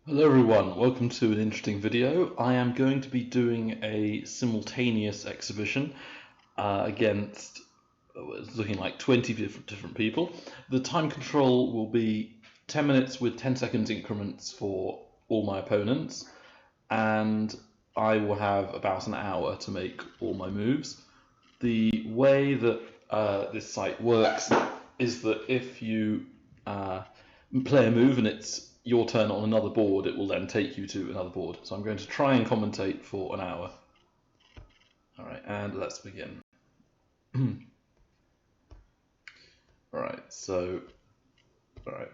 Hello everyone, welcome to an interesting video. I am going to be doing a simultaneous exhibition against it's looking like 20 different people. The time control will be 10 minutes with 10 seconds increments for all my opponents, and I will have about an hour to make all my moves. The way that this site works is that if you play a move and it's your turn on another board, it will then take you to another board. So I'm going to try and commentate for an hour. Alright, and let's begin. Alright,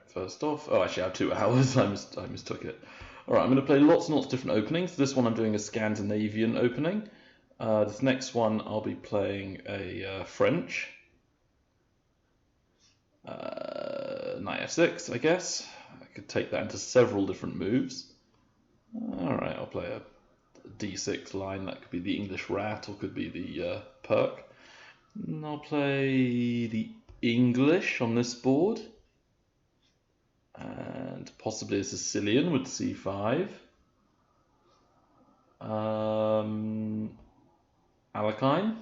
first off, actually I have 2 hours, I mistook it. Alright, I'm going to play lots and lots of different openings. This one I'm doing a Scandinavian opening. This next one I'll be playing a French. Knight f6, I guess. I could take that into several different moves. Alright, I'll play a d6 line. That could be the English rat or could be the perk. And I'll play the English on this board. And possibly a Sicilian with c5. Alakine.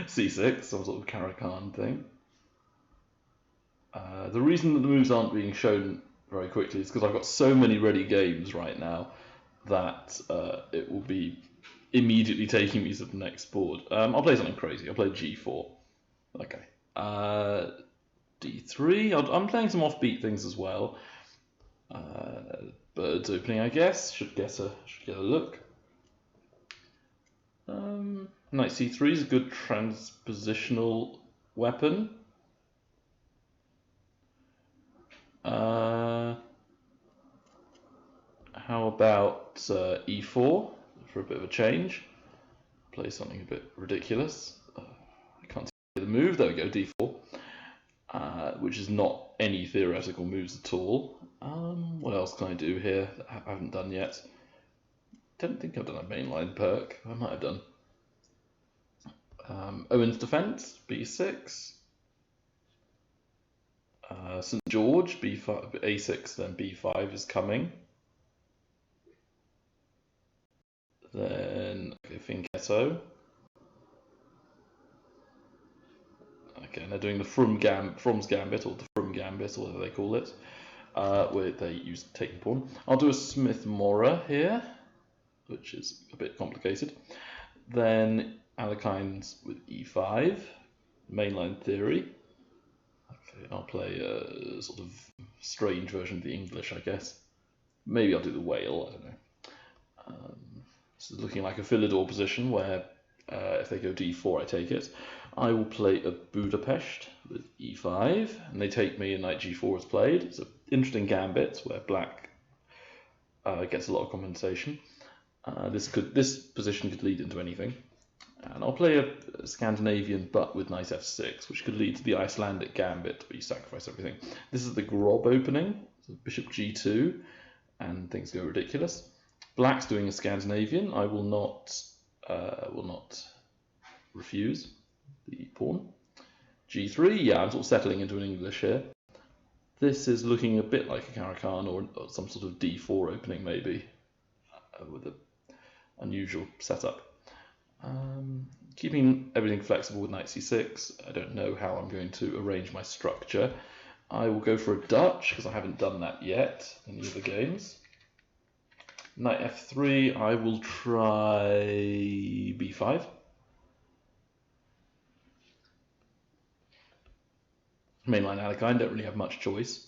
c6, some sort of Caracan thing. The reason that the moves aren't being shown very quickly is because I've got so many ready games right now that it will be immediately taking me to the next board. I'll play something crazy. I'll play g4. Okay. d3. I'm playing some offbeat things as well. Birds opening, I guess. Should get a look. Knight c3 is a good transpositional weapon. How about e4 for a bit of a change? Play something a bit ridiculous. I can't see the move. There we go, d4, which is not any theoretical moves at all. What else can I do here that I haven't done yet? Don't think I've done a mainline perk. I might have done. Owen's defense, b6. St. George, b5, a6, then b5 is coming. Then, okay, Fianchetto. Okay, and they're doing the From's Gambit, or the Frum Gambit, or whatever they call it, where they use taking pawn. I'll do a Smith-Morra here, which is a bit complicated. Then Alekine's with e5, mainline theory. Okay, I'll play a sort of strange version of the English, I guess. Maybe I'll do the whale, I don't know. This is looking like a Philidor position where if they go d4, I take it. I will play a Budapest with e5, and they take me, and knight g4 is played. It's an interesting gambit where black gets a lot of compensation. This position could lead into anything. And I'll play a Scandinavian butt with knight f6, which could lead to the Icelandic gambit, where you sacrifice everything. This is the Grob opening, so bishop g2, and things go ridiculous. Black's doing a Scandinavian. I will not refuse the pawn. g3, yeah, I'm sort of settling into an English here. This is looking a bit like a Caracan or some sort of d4 opening, maybe, with an unusual setup. Keeping everything flexible with knight c6. I don't know how I'm going to arrange my structure. I will go for a Dutch, because I haven't done that yet in the other games. Knight f3, I will try b5. Mainline Alekhine, don't really have much choice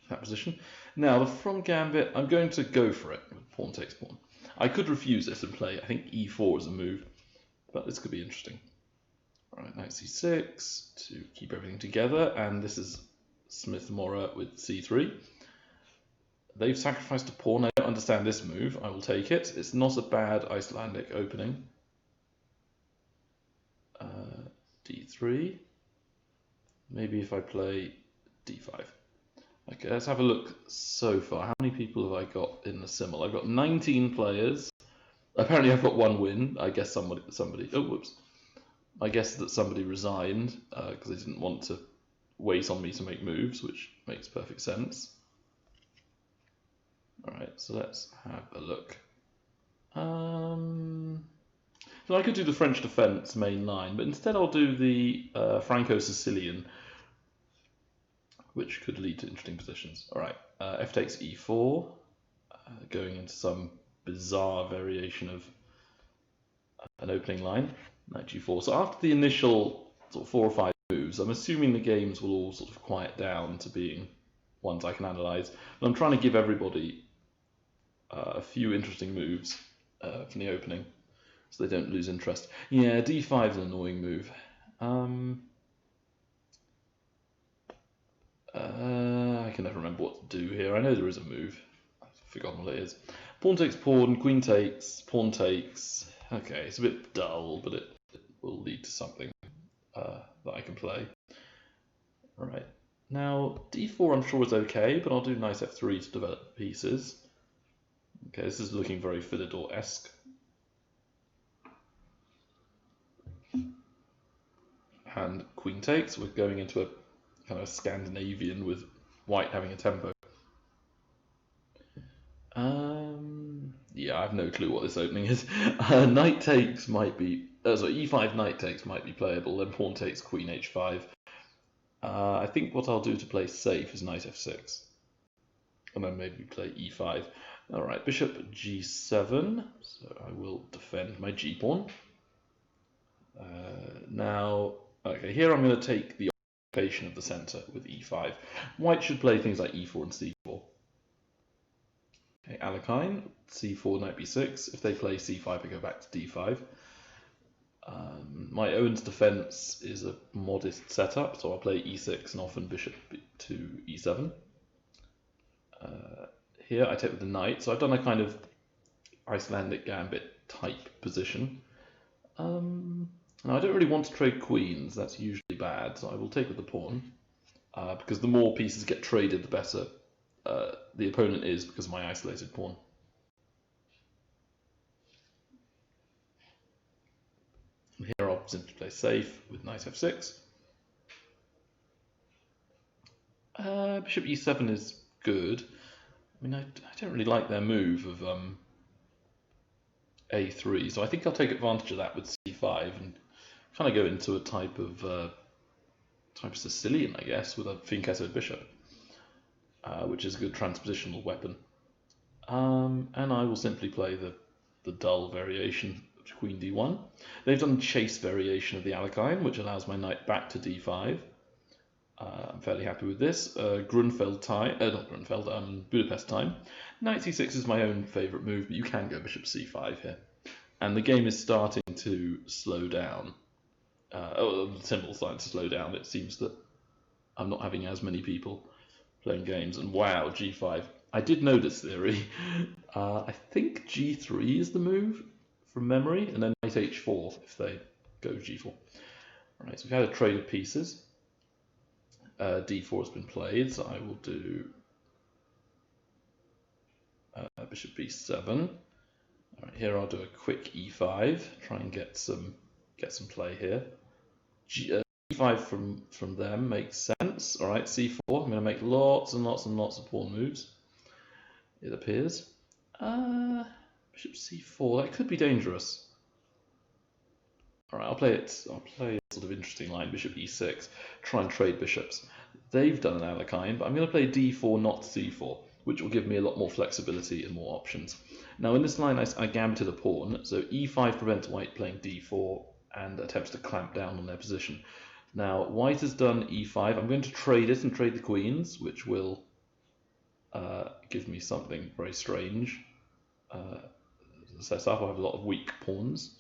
in that position. Now, the From Gambit, I'm going to go for it. Pawn takes pawn. I could refuse this and play, I think, e4 as a move, but this could be interesting. Alright, knight c6 to keep everything together, and this is Smith-Morra with c3. They've sacrificed a pawn. I don't understand this move. I will take it. It's not a bad Icelandic opening. d3. Maybe if I play d5. Okay, let's have a look so far. How many people have I got in the Simul? I've got 19 players. Apparently I've got 1 win. I guess somebody, oh, whoops. I guess that somebody resigned because they didn't want to wait on me to make moves, which makes perfect sense. Alright, so let's have a look. So I could do the French defence main line, but instead I'll do the Franco-Sicilian, which could lead to interesting positions. Alright, f takes e4, going into some bizarre variation of an opening line, knight g4. So after the initial sort of 4 or 5 moves, I'm assuming the games will all sort of quiet down to being ones I can analyse. But I'm trying to give everybody a few interesting moves from the opening, so they don't lose interest. Yeah, d5 is an annoying move. I can never remember what to do here. I know there is a move. I've forgotten what it is. Pawn takes pawn, queen takes, pawn takes. Okay, it's a bit dull, but it will lead to something that I can play. Alright, now d4 I'm sure is okay, but I'll do knight f3 to develop pieces. Okay, this is looking very Philidor-esque. And queen takes, we're going into a kind of Scandinavian with white having a tempo. Yeah, I have no clue what this opening is. Knight takes might be, e5 knight takes might be playable, then pawn takes queen h5. I think what I'll do to play safe is knight f6. And then maybe play e5. Alright, bishop g7, so I will defend my g-pawn. Now, okay, here I'm going to take the occupation of the centre with e5. White should play things like e4 and c4. Okay, Alekhine, c4, knight b6. If they play c5, I go back to d5. My own defence is a modest setup, so I'll play e6 and often bishop to e7. Here I take with the knight, so I've done a kind of Icelandic gambit type position. Now I don't really want to trade queens, that's usually bad, so I will take with the pawn, because the more pieces get traded, the better the opponent is because of my isolated pawn. And here I'll simply play safe with knight f6. Bishop e7 is good. I mean, I don't really like their move of a3, so I think I'll take advantage of that with c5 and kind of go into a type of Sicilian, I guess, with a fianchettoed bishop, which is a good transpositional weapon. And I will simply play the dull variation of queen d1. They've done chase variation of the Alekhine, which allows my knight back to d5. I'm fairly happy with this. Grunfeld time, not Grunfeld, Budapest time. Knight c6 is my own favourite move, but you can go bishop c5 here. And the game is starting to slow down. The Simul's starting to slow down. It seems that I'm not having as many people playing games. And wow, g5. I did know this theory. I think g3 is the move from memory, and then knight h4 if they go g4. Alright, so we've had a trade of pieces. d4 has been played, so I will do bishop b7. All right, here I'll do a quick e5, try and get some play here. e5 from them makes sense. All right, c4. I'm going to make lots and lots and lots of pawn moves. It appears. Bishop c4. That could be dangerous. All right, I'll play a sort of interesting line, bishop e6, try and trade bishops. They've done an Alekhine, but I'm going to play d4, not c4, which will give me a lot more flexibility and more options. Now in this line, I gambited a pawn, so e5 prevents white playing d4 and attempts to clamp down on their position. Now white has done e5. I'm going to trade it and trade the queens, which will give me something very strange. Set up, I have a lot of weak pawns.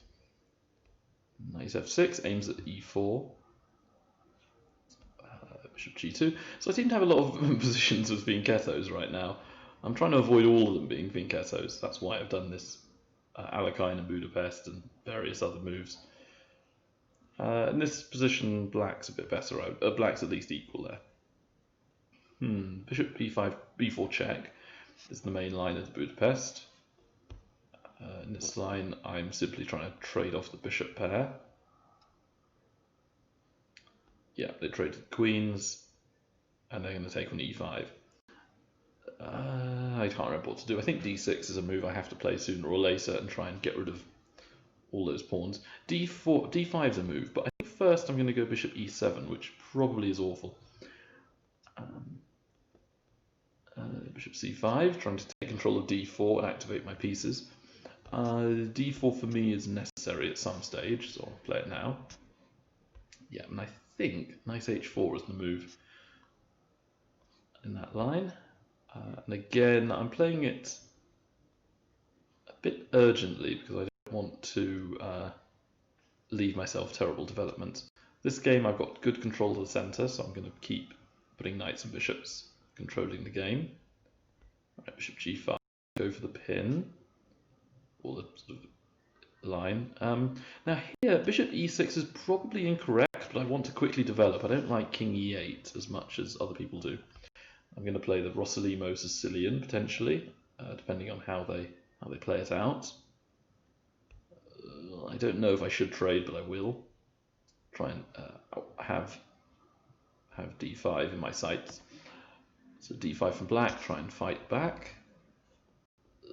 Knight f6 aims at e4. Bishop g2. So I seem to have a lot of positions with fianchettos right now. I'm trying to avoid all of them being fianchettos. That's why I've done this Alekhine and Budapest and various other moves. In this position, black's a bit better. Black's at least equal there. Bishop b5, b4 check is the main line of the Budapest. In this line, I'm simply trying to trade off the bishop pair. Yeah, they traded queens. they're going to take on e5. I can't remember what to do. I think d6 is a move I have to play sooner or later and try and get rid of all those pawns. d5 is a move, but I think first I'm going to go bishop e7, which probably is awful. Bishop c5, trying to take control of d4 and activate my pieces. d4 for me is necessary at some stage, so I'll play it now. Yeah, and I think knight h4 is the move in that line. And again, I'm playing it a bit urgently because I don't want to leave myself terrible development. This game I've got good control of the centre, so I'm going to keep putting knights and bishops, controlling the game. Right, bishop g5, go for the pin, or the sort of line. Now here, bishop e6 is probably incorrect, but I want to quickly develop. I don't like king e8 as much as other people do. I'm going to play the Rossolimo Sicilian potentially, depending on how they play it out. I don't know if I should trade, but I will try and have d5 in my sights. So d5 from black, try and fight back.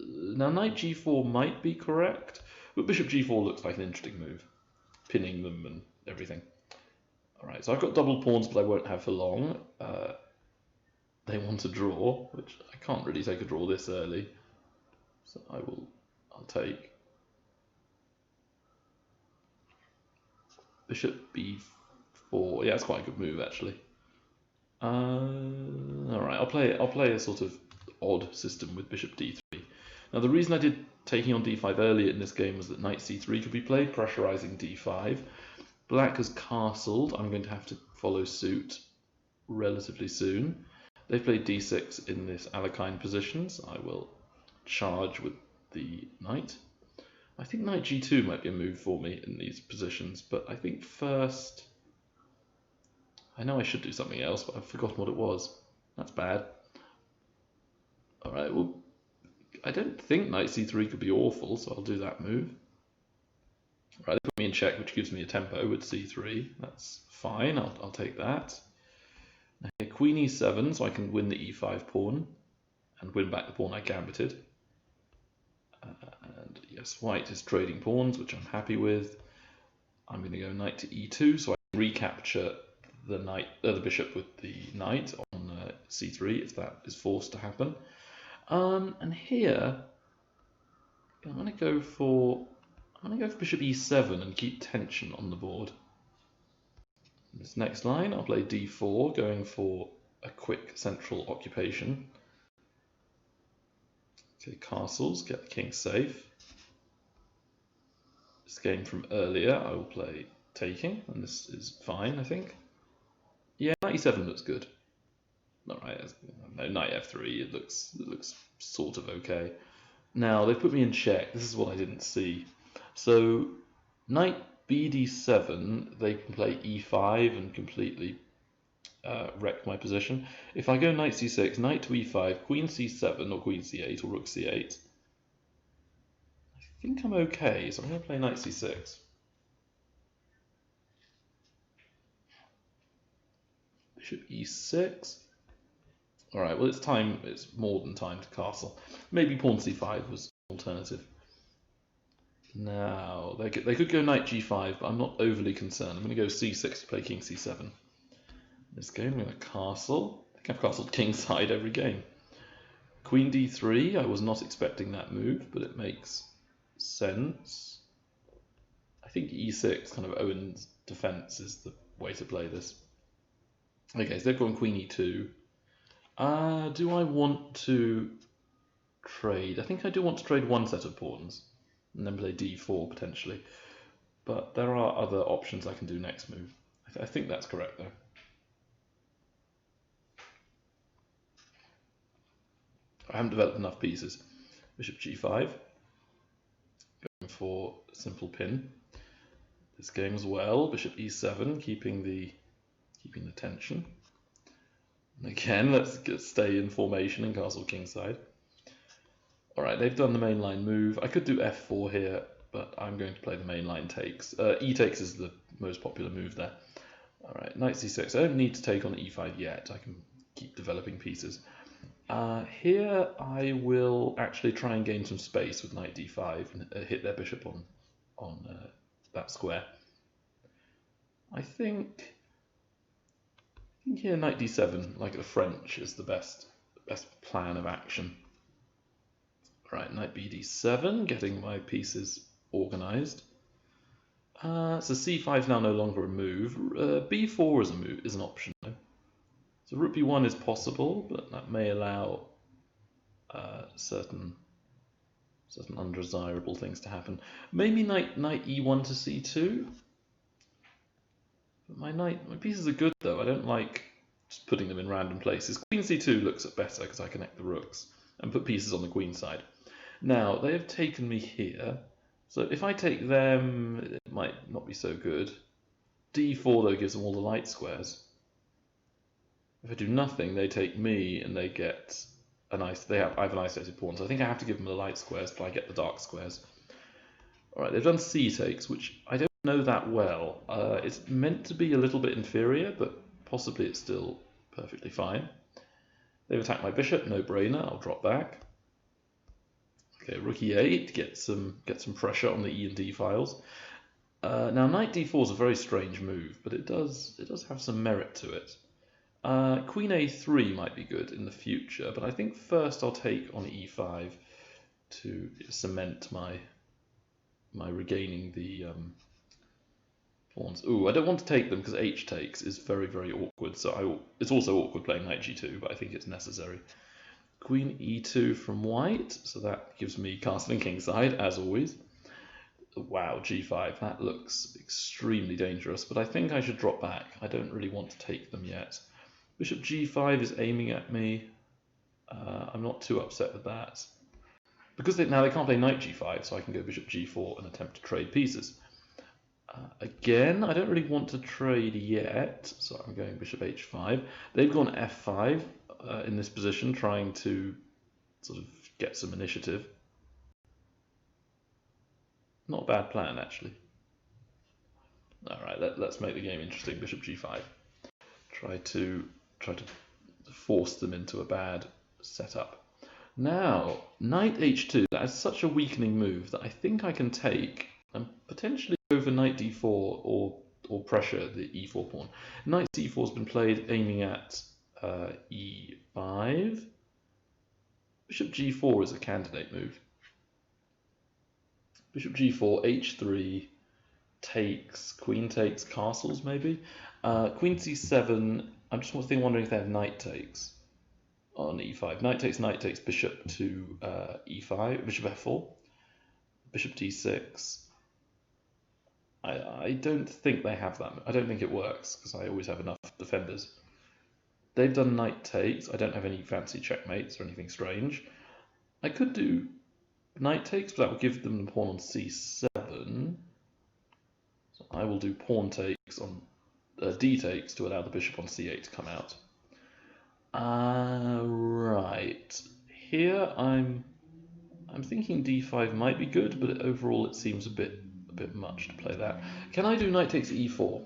Now knight g4 might be correct, but bishop g4 looks like an interesting move, pinning them and everything. All right, so I've got double pawns, but I won't have for long. They want a draw, which I can't really take a draw this early, so I'll take bishop b4. Yeah, it's quite a good move actually. All right, I'll play a sort of odd system with bishop d3. Now the reason I did taking on d5 earlier in this game was that knight c3 could be played, pressurizing d5. Black has castled. I'm going to have to follow suit relatively soon. They've played d6 in this Alekhine position, so I will charge with the knight. I think knight g2 might be a move for me in these positions, but I think first... I know I should do something else, but I've forgotten what it was. That's bad. Alright, well, I don't think knight c3 could be awful, so I'll do that move. Right, they put me in check, which gives me a tempo with c3. That's fine, I'll take that. Now here, queen e7, so I can win the e5 pawn and win back the pawn I gambited. And yes, white is trading pawns, which I'm happy with. I'm going to go knight to e2, so I can recapture the bishop with the knight on c3 if that is forced to happen. And here I'm going to go for bishop e7 and keep tension on the board. In this next line, I'll play d4, going for a quick central occupation. Okay, castles, get the king safe. This game from earlier, I will play taking, and this is fine, I think. Yeah, knight e7 looks good. Not right. No, knight f3. It looks sort of okay. Now they've put me in check. This is what I didn't see. So knight bd7, they can play e5 and completely wreck my position. If I go knight c6, knight to e5, queen c7 or queen c8 or rook c8, I think I'm okay. So I'm going to play knight c6. Bishop e6. All right, well, it's time. It's more than time to castle. Maybe pawn c5 was an alternative. Now, they could go knight g5, but I'm not overly concerned. I'm going to go c6 to play king c7. In this game, I'm going to castle. I think I've castled kingside every game. Queen d3, I was not expecting that move, but it makes sense. I think e6, kind of Owen's defense, is the way to play this. Okay, so they've gone queen e2. Do I want to trade? I think I do want to trade one set of pawns and then play d4 potentially. But there are other options I can do next move. I think that's correct though. I haven't developed enough pieces. Bishop g5. Going for a simple pin. This game as well. Bishop e7, keeping the tension. And again, let's stay in formation and castle kingside. Alright, they've done the mainline move. I could do f4 here, but I'm going to play the mainline takes. E takes is the most popular move there. Alright, knight c6. I don't need to take on e5 yet. I can keep developing pieces. Here I will actually try and gain some space with knight d5 and hit their bishop on that square. I think here knight d7, like the French, is the best plan of action. Right, knight bd7, getting my pieces organized. So c5 is now no longer a move. b4 is an option though. So rook b1 is possible, but that may allow certain undesirable things to happen. Maybe knight e1 to c2. But my pieces are good though. I don't like just putting them in random places. Queen c2 looks better because I connect the rooks and put pieces on the queen side. Now they have taken me here, so if I take them, it might not be so good. d4 though gives them all the light squares. If I do nothing, they take me and they get I have an isolated pawn, so I think I have to give them the light squares, but I get the dark squares. Alright, they've done c takes, which I don't know that well. It's meant to be a little bit inferior, but possibly it's still perfectly fine. They've attacked my bishop, no brainer, I'll drop back. Okay, rook e8, get some pressure on the e and d files. Now knight d4 is a very strange move, but it does have some merit to it. Queen a3 might be good in the future, but I think first I'll take on e5 to cement my regaining the pawns. Ooh, I don't want to take them because h takes is very, very awkward. So it's also awkward playing knight g2, but I think it's necessary. Queen e2 from white, so that gives me castle and kingside, as always. Wow, g5, that looks extremely dangerous, but I think I should drop back. I don't really want to take them yet. Bishop g5 is aiming at me. I'm not too upset with that. Because now they can't play knight g5, so I can go bishop g4 and attempt to trade pieces. Again, I don't really want to trade yet, so I'm going bishop h5. They've gone f5 in this position, trying to sort of get some initiative. Not a bad plan, actually. Alright, let's make the game interesting. Bishop g5. Try to force them into a bad setup. Now, knight h2, that is such a weakening move that I think I can take and potentially go for knight d4 or pressure the e4 pawn. Knight c4 has been played aiming at e5. Bishop g4 is a candidate move. Bishop g4, h3, takes, queen takes, castles maybe. Queen c7, I'm just wondering if they have knight takes on e5. Knight takes, bishop to e5, bishop f4, bishop d6. I don't think they have that. I don't think it works because I always have enough defenders. They've done knight takes. I don't have any fancy checkmates or anything strange. I could do knight takes, but that will give them the pawn on c7. So I will do pawn takes on d takes to allow the bishop on c8 to come out. Right. Here I'm thinking d5 might be good, but overall it seems a bit much to play that. Can I do knight takes e4?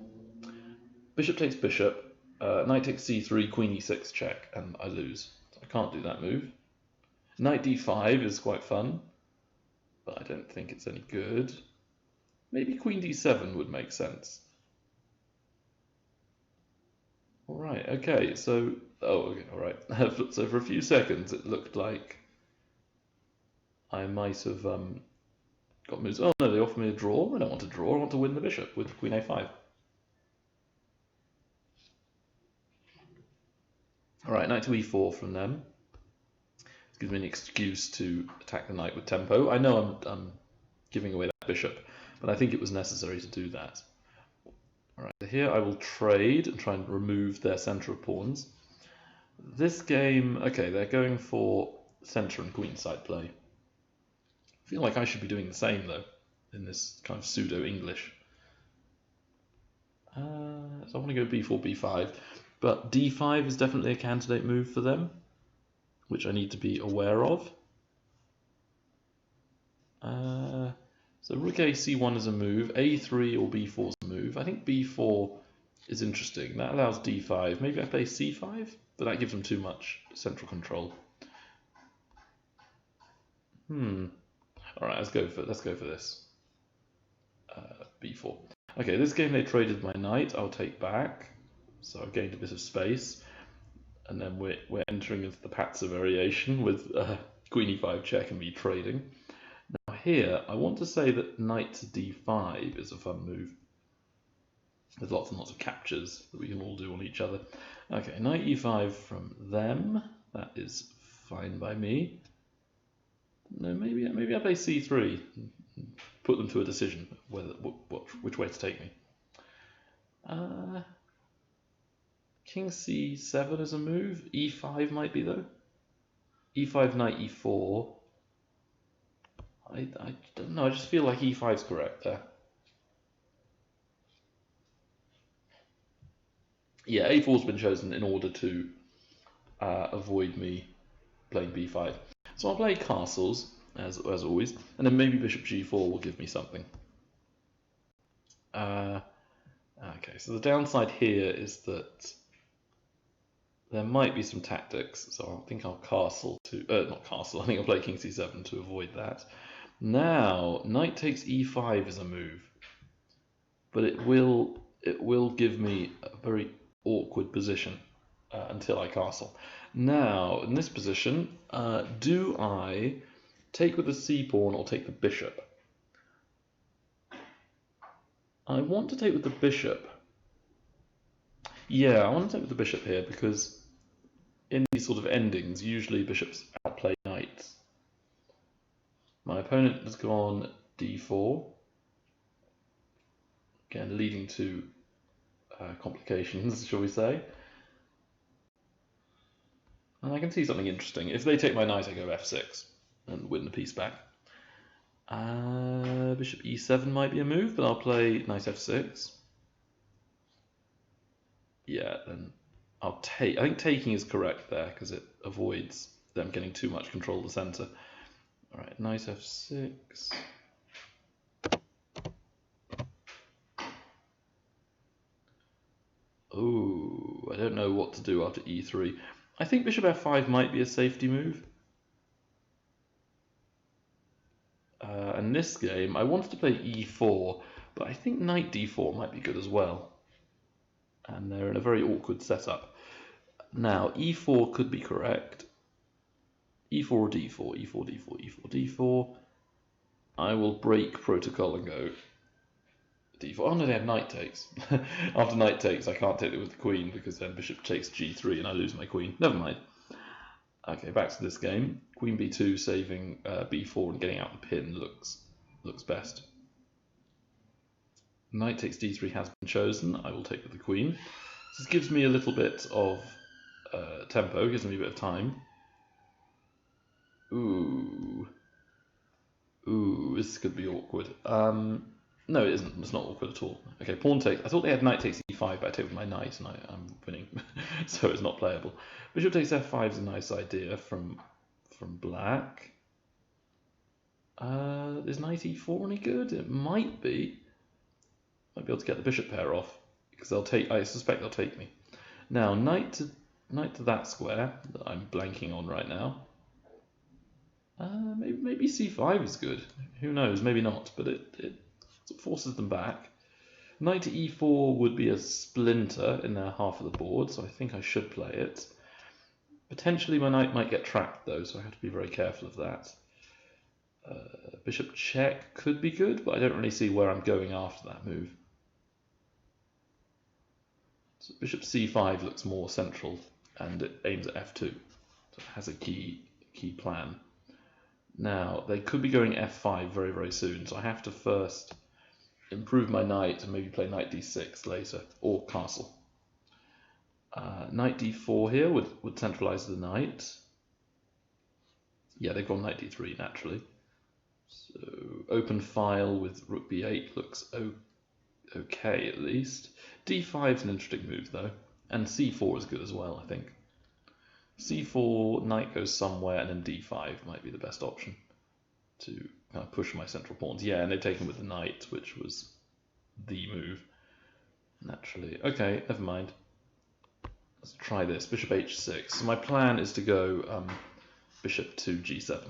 Bishop takes bishop, knight takes c3, queen e6 check, and I lose. So I can't do that move. Knight d5 is quite fun, but I don't think it's any good. Maybe queen d7 would make sense. Alright, okay, so... Oh, okay, alright. So for a few seconds it looked like I might have got moves. Oh no, they offered me a draw. I don't want to draw, I want to win the bishop with queen a5. Alright, knight to e4 from them. This gives me an excuse to attack the knight with tempo. I know I'm giving away that bishop, but I think it was necessary to do that. Alright, so here I will trade and try and remove their centre of pawns. This game, okay, they're going for centre and queenside play. I feel like I should be doing the same though, in this kind of pseudo-English. So I want to go b4, b5, but d5 is definitely a candidate move for them, which I need to be aware of. So rook a c1 is a move, a3 or b4 is a move. I think b4 is interesting. That allows d5. Maybe I play c5? but that gives them too much central control. All right, let's go for this. B4. Okay, this game they traded my knight. I'll take back, so I've gained a bit of space, and then we're entering into the Patzer variation with Queen E5 check and me trading. Now here, I want to say that knight to D5 is a fun move. There's lots and lots of captures that we can all do on each other. Okay, knight E5 from them. That is fine by me. No, maybe I play C3. Put them to a decision which way to take me. King C7 is a move. E5 might be though. E5 knight E4. I don't know. I just feel like E5 is correct there. Yeah, A4's been chosen in order to avoid me playing B5. So I'll play castles as always, and then maybe bishop G4 will give me something. Okay, so the downside here is that there might be some tactics, so I think I'll castle to not castle. I think I'll play King C7 to avoid that. Now knight takes E5 is a move, but it will give me a very awkward position until I castle. Now in this position, do I take with the C pawn or take the bishop? I want to take with the bishop. Yeah, I want to take with the bishop here because in these sort of endings, usually bishops outplay knights. My opponent has gone D4, again leading to complications, shall we say. And I can see something interesting. If they take my knight, I go F6 and win the piece back. Bishop E7 might be a move, but I'll play knight F6. Yeah, then I'll take. I think taking is correct there because it avoids them getting too much control of the center. All right, knight F6. Oh, I don't know what to do after E3. I think bishop F5 might be a safety move. And this game, I wanted to play E4, but I think knight D4 might be good as well. And they're in a very awkward setup. Now, E4 could be correct. E4 or D4, E4, D4, E4, D4. I will break protocol and go D4. Oh no, they have knight takes. After knight takes, I can't take it with the queen because then bishop takes G3 and I lose my queen. Never mind. Okay, back to this game. Queen B2 saving B4 and getting out the pin looks best. Knight takes D3 has been chosen. I will take with the queen. This gives me a little bit of tempo, gives me a bit of time. Ooh, this could be awkward. No, it isn't. It's not awkward at all. Okay, pawn takes. I thought they had knight takes E5, but I take with my knight, and I'm winning, so it's not playable. Bishop takes F5 is a nice idea from black. Is knight E4 any good? It might be. Might be able to get the bishop pair off because they'll take. I suspect they'll take me. Now knight to that square that I'm blanking on right now. Maybe C5 is good. Who knows? Maybe not. But it forces them back. Knight to E4 would be a splinter in their half of the board, so I think I should play it. Potentially my knight might get trapped though, so I have to be very careful of that. Bishop check could be good, but I don't really see where I'm going after that move. So bishop C5 looks more central and it aims at F2, so it has a key plan. Now they could be going F5 very, very soon, so I have to first improve my knight and maybe play knight D6 later, or castle. Knight D4 here would centralize the knight. Yeah, they've gone knight D3 naturally. So open file with rook B8 looks okay at least. D5 is an interesting move though, and C4 is good as well, I think. C4, knight goes somewhere, and then D5 might be the best option to kind of push my central pawns. Yeah, and they've taken with the knight, which was the move, naturally. Okay, never mind. Let's try this. Bishop h6. So my plan is to go bishop to g7.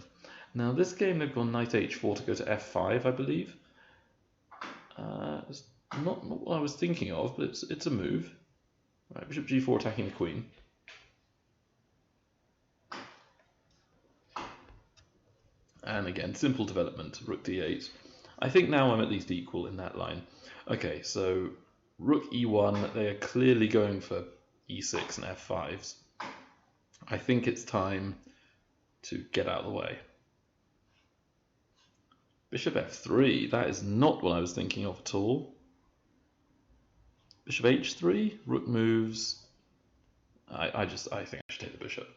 Now this game they've gone knight h4 to go to f5, I believe. It's not what I was thinking of, but it's a move. Right, bishop g4 attacking the queen. And again, simple development, rook d8. I think now I'm at least equal in that line. Okay, so rook e1, they are clearly going for e6 and f5s. I think it's time to get out of the way. Bishop f3, that is not what I was thinking of at all. Bishop h3, rook moves. I think I should take the bishop.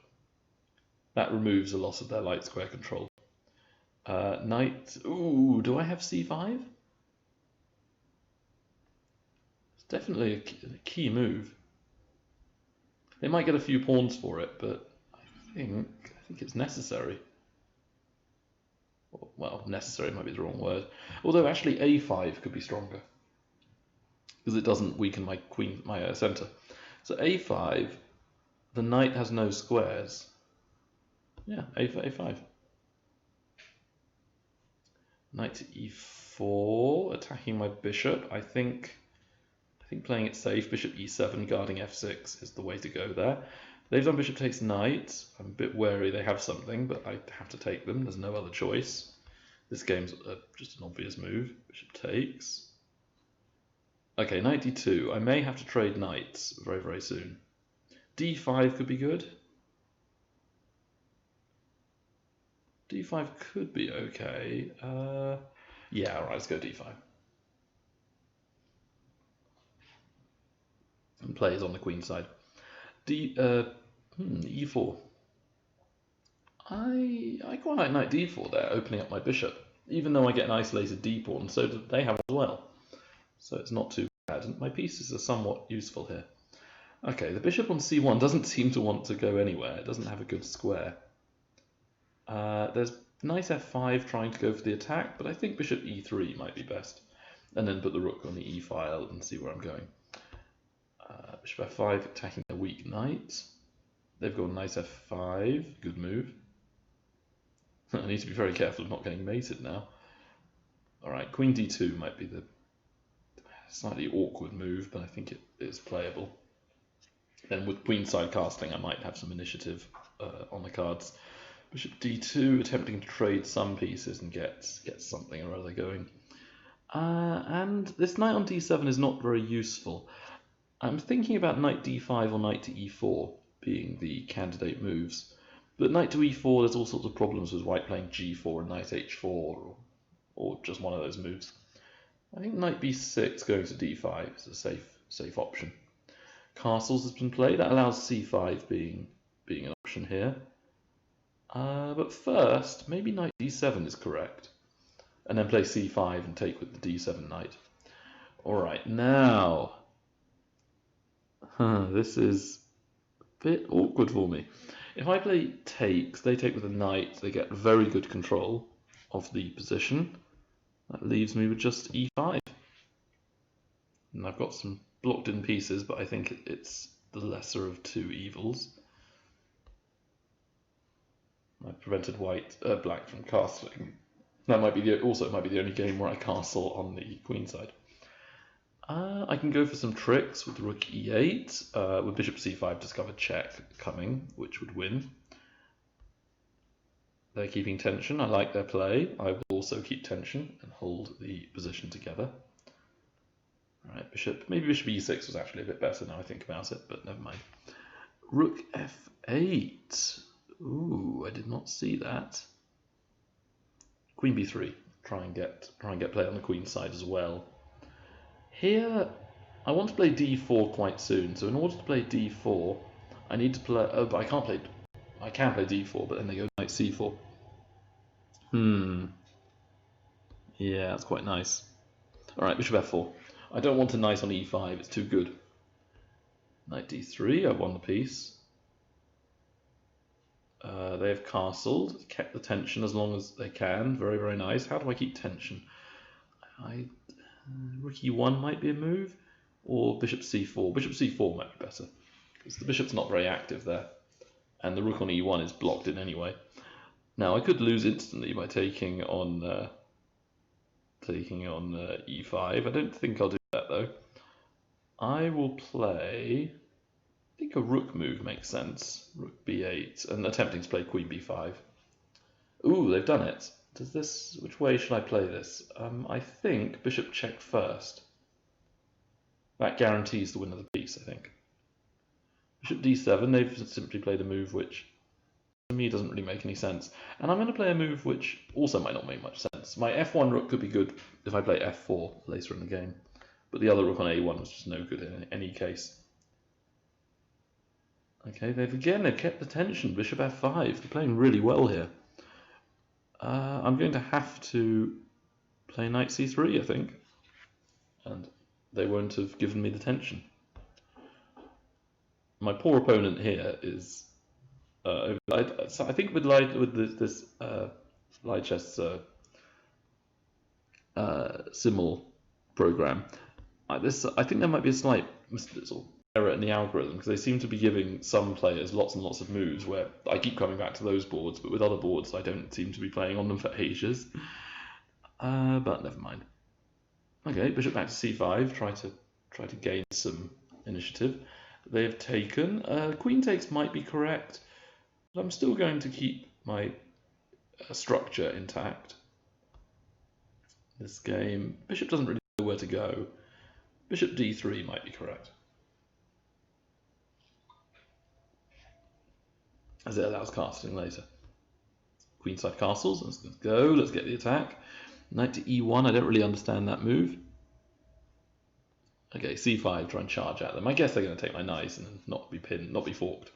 That removes a loss of their light square control. Knight, ooh, do I have c5? It's definitely a key move. They might get a few pawns for it, but I think it's necessary. Well, necessary might be the wrong word. Although actually a5 could be stronger because it doesn't weaken my queen, my center. So a5, the knight has no squares. Yeah, a5. Knight to e4, attacking my bishop. I think playing it safe, bishop e7, guarding f6 is the way to go there. They've done bishop takes knight. I'm a bit wary they have something, but I have to take them. There's no other choice. This game's just an obvious move. Bishop takes. Okay, knight d2. I may have to trade knights very, very soon. d5 could be good. d5 could be okay. Yeah, alright, let's go d5. And plays on the queen side. e4. I quite like knight d4 there, opening up my bishop. Even though I get an isolated d pawn, so do they have as well. So it's not too bad. And my pieces are somewhat useful here. Okay, the bishop on c1 doesn't seem to want to go anywhere. It doesn't have a good square. There's knight f5 trying to go for the attack, but I think bishop e3 might be best. And then put the rook on the e file and see where I'm going. Bishop f5 attacking a weak knight. They've got knight f5, good move. I need to be very careful of not getting mated now. Alright, queen d2 might be the slightly awkward move, but I think it is playable. Then with queenside casting, I might have some initiative on the cards. Bishop d2, attempting to trade some pieces and get something or other going. And this knight on d7 is not very useful. I'm thinking about knight d5 or knight to e4 being the candidate moves. But knight to e4, there's all sorts of problems with white playing g4 and knight h4 or just one of those moves. I think knight b6 going to d5 is a safe option. Castles has been played. That allows c5 being an option here. But first, maybe knight d7 is correct. And then play c5 and take with the d7 knight. Alright, now... this is a bit awkward for me. If I play takes, they take with a knight, they get very good control of the position. That leaves me with just e5. And I've got some blocked in pieces, but I think it's the lesser of two evils. I prevented black from castling. That might be also might be the only game where I castle on the queen side. I can go for some tricks with rook e8, with bishop c5 discovered check coming, which would win. They're keeping tension. I like their play. I will also keep tension and hold the position together. All right, maybe bishop e6 was actually a bit better now I think about it, but never mind. Rook f8. Ooh, I did not see that. Queen b3. Try and get play on the queen side as well. Here, I want to play d4 quite soon. So in order to play d4, I need to play. Oh, but I can't play. I can play d4, but then they go knight c4. Yeah, that's quite nice. All right, bishop f4. I don't want a knight on e5. It's too good. Knight d3. I won the piece. They have castled, kept the tension as long as they can. Very, very nice. How do I keep tension? Rook e1 might be a move, or bishop c4. Bishop c4 might be better. because the bishop's not very active there, and the rook on e1 is blocked in anyway. Now I could lose instantly by taking on e5. I don't think I'll do that though. I will play. I think a rook move makes sense. Rook b8, and attempting to play queen b5. Ooh, they've done it. Does this? Which way should I play this? I think bishop check first. That guarantees the win of the piece, I think. Bishop d7, they've simply played a move which to me doesn't really make any sense. And I'm going to play a move which also might not make much sense. My f1 rook could be good if I play f4 later in the game, but the other rook on a1 was just no good in any case. Okay, they've kept the tension. Bishop f5, they're playing really well here. I'm going to have to play knight c3, I think, and they won't have given me the tension. My poor opponent here is, I think with this Lichess Simul program, I think there might be a slight error in the algorithm, because they seem to be giving some players lots and lots of moves where I keep coming back to those boards, but with other boards I don't seem to be playing on them for ages. But never mind. Okay, bishop back to c5, try to gain some initiative. They have taken. Queen takes might be correct, but I'm still going to keep my structure intact. This game, bishop doesn't really know where to go. Bishop d3 might be correct, as it allows castling later. Queenside castles, let's go, let's get the attack. Knight to e1, I don't really understand that move. Okay, c5, try and charge at them. I guess they're going to take my knight and not be pinned, not be forked.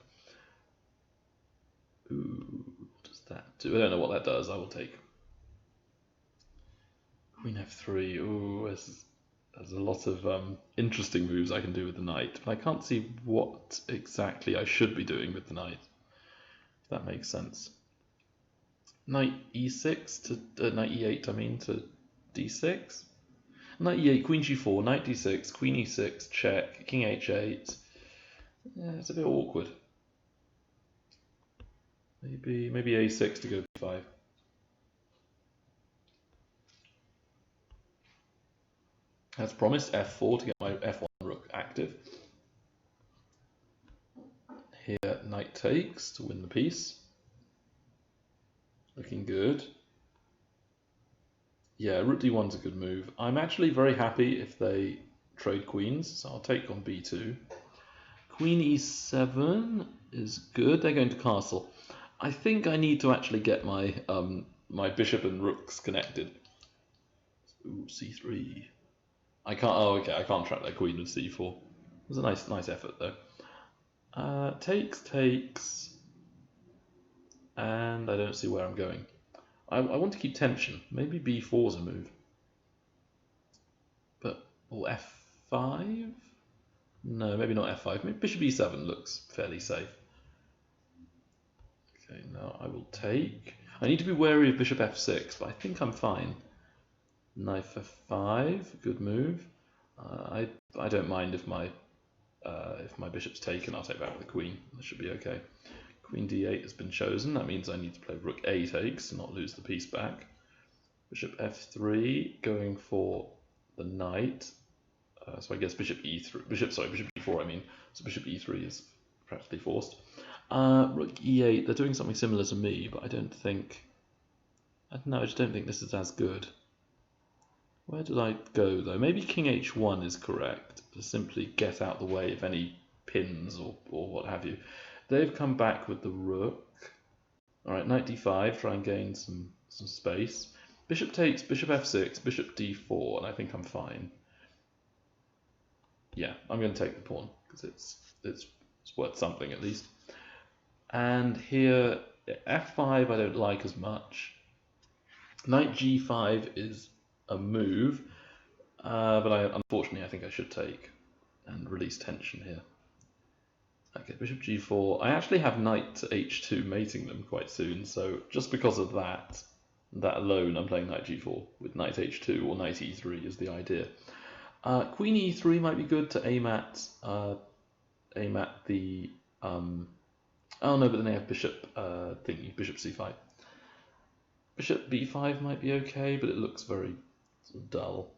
Ooh, what does that do? I don't know what that does, I will take. Queen f3, ooh, there's a lot of interesting moves I can do with the knight, but I can't see what exactly I should be doing with the knight, if that makes sense. Knight e6 to knight e8, I mean, to d6. Knight e8, queen g4, knight d6, queen e6, check, king h8. Yeah, it's a bit awkward. Maybe a6 to go b5. As promised, f4 to get my f1 rook active. Here, knight takes to win the piece. Looking good. Yeah, rook d1's a good move. I'm actually very happy if they trade queens, so I'll take on b2. Queen e7 is good. They're going to castle. I think I need to actually get my my bishop and rooks connected. Ooh, c3. I can't. Oh, okay. I can't trap that queen with c4. It was a nice effort though. Takes, and I don't see where I'm going. I want to keep tension. Maybe b4 is a move. But f5? No, maybe not f5. Maybe bishop e7 looks fairly safe. Okay, now I will take. I need to be wary of bishop f6, but I think I'm fine. Knight f5, good move. I don't mind if my bishop's taken. I'll take back the queen. That should be okay. Queen d8 has been chosen. That means I need to play rook a takes to not lose the piece back. Bishop f3, going for the knight. So I guess bishop e4 I mean. So bishop e3 is practically forced. Rook e8, they're doing something similar to me, but I just don't think this is as good. Where did I go though? Maybe king h1 is correct, to simply get out the way of any pins or what have you. They've come back with the rook. Alright, knight d5, try and gain some space. Bishop takes, bishop f6, bishop d4, and I think I'm fine. Yeah, I'm going to take the pawn, because it's worth something at least. And here, f5 I don't like as much. Knight g5 is a move, but unfortunately I think I should take and release tension here. Okay, bishop g4. I actually have knight to h2 mating them quite soon, so just because of that alone, I'm playing knight g4 with knight h2 or knight e3 is the idea. Queen e3 might be good to aim at aim at the oh no, but then they have bishop thingy, bishop c5. Bishop b5 might be okay, but it looks very sort of dull.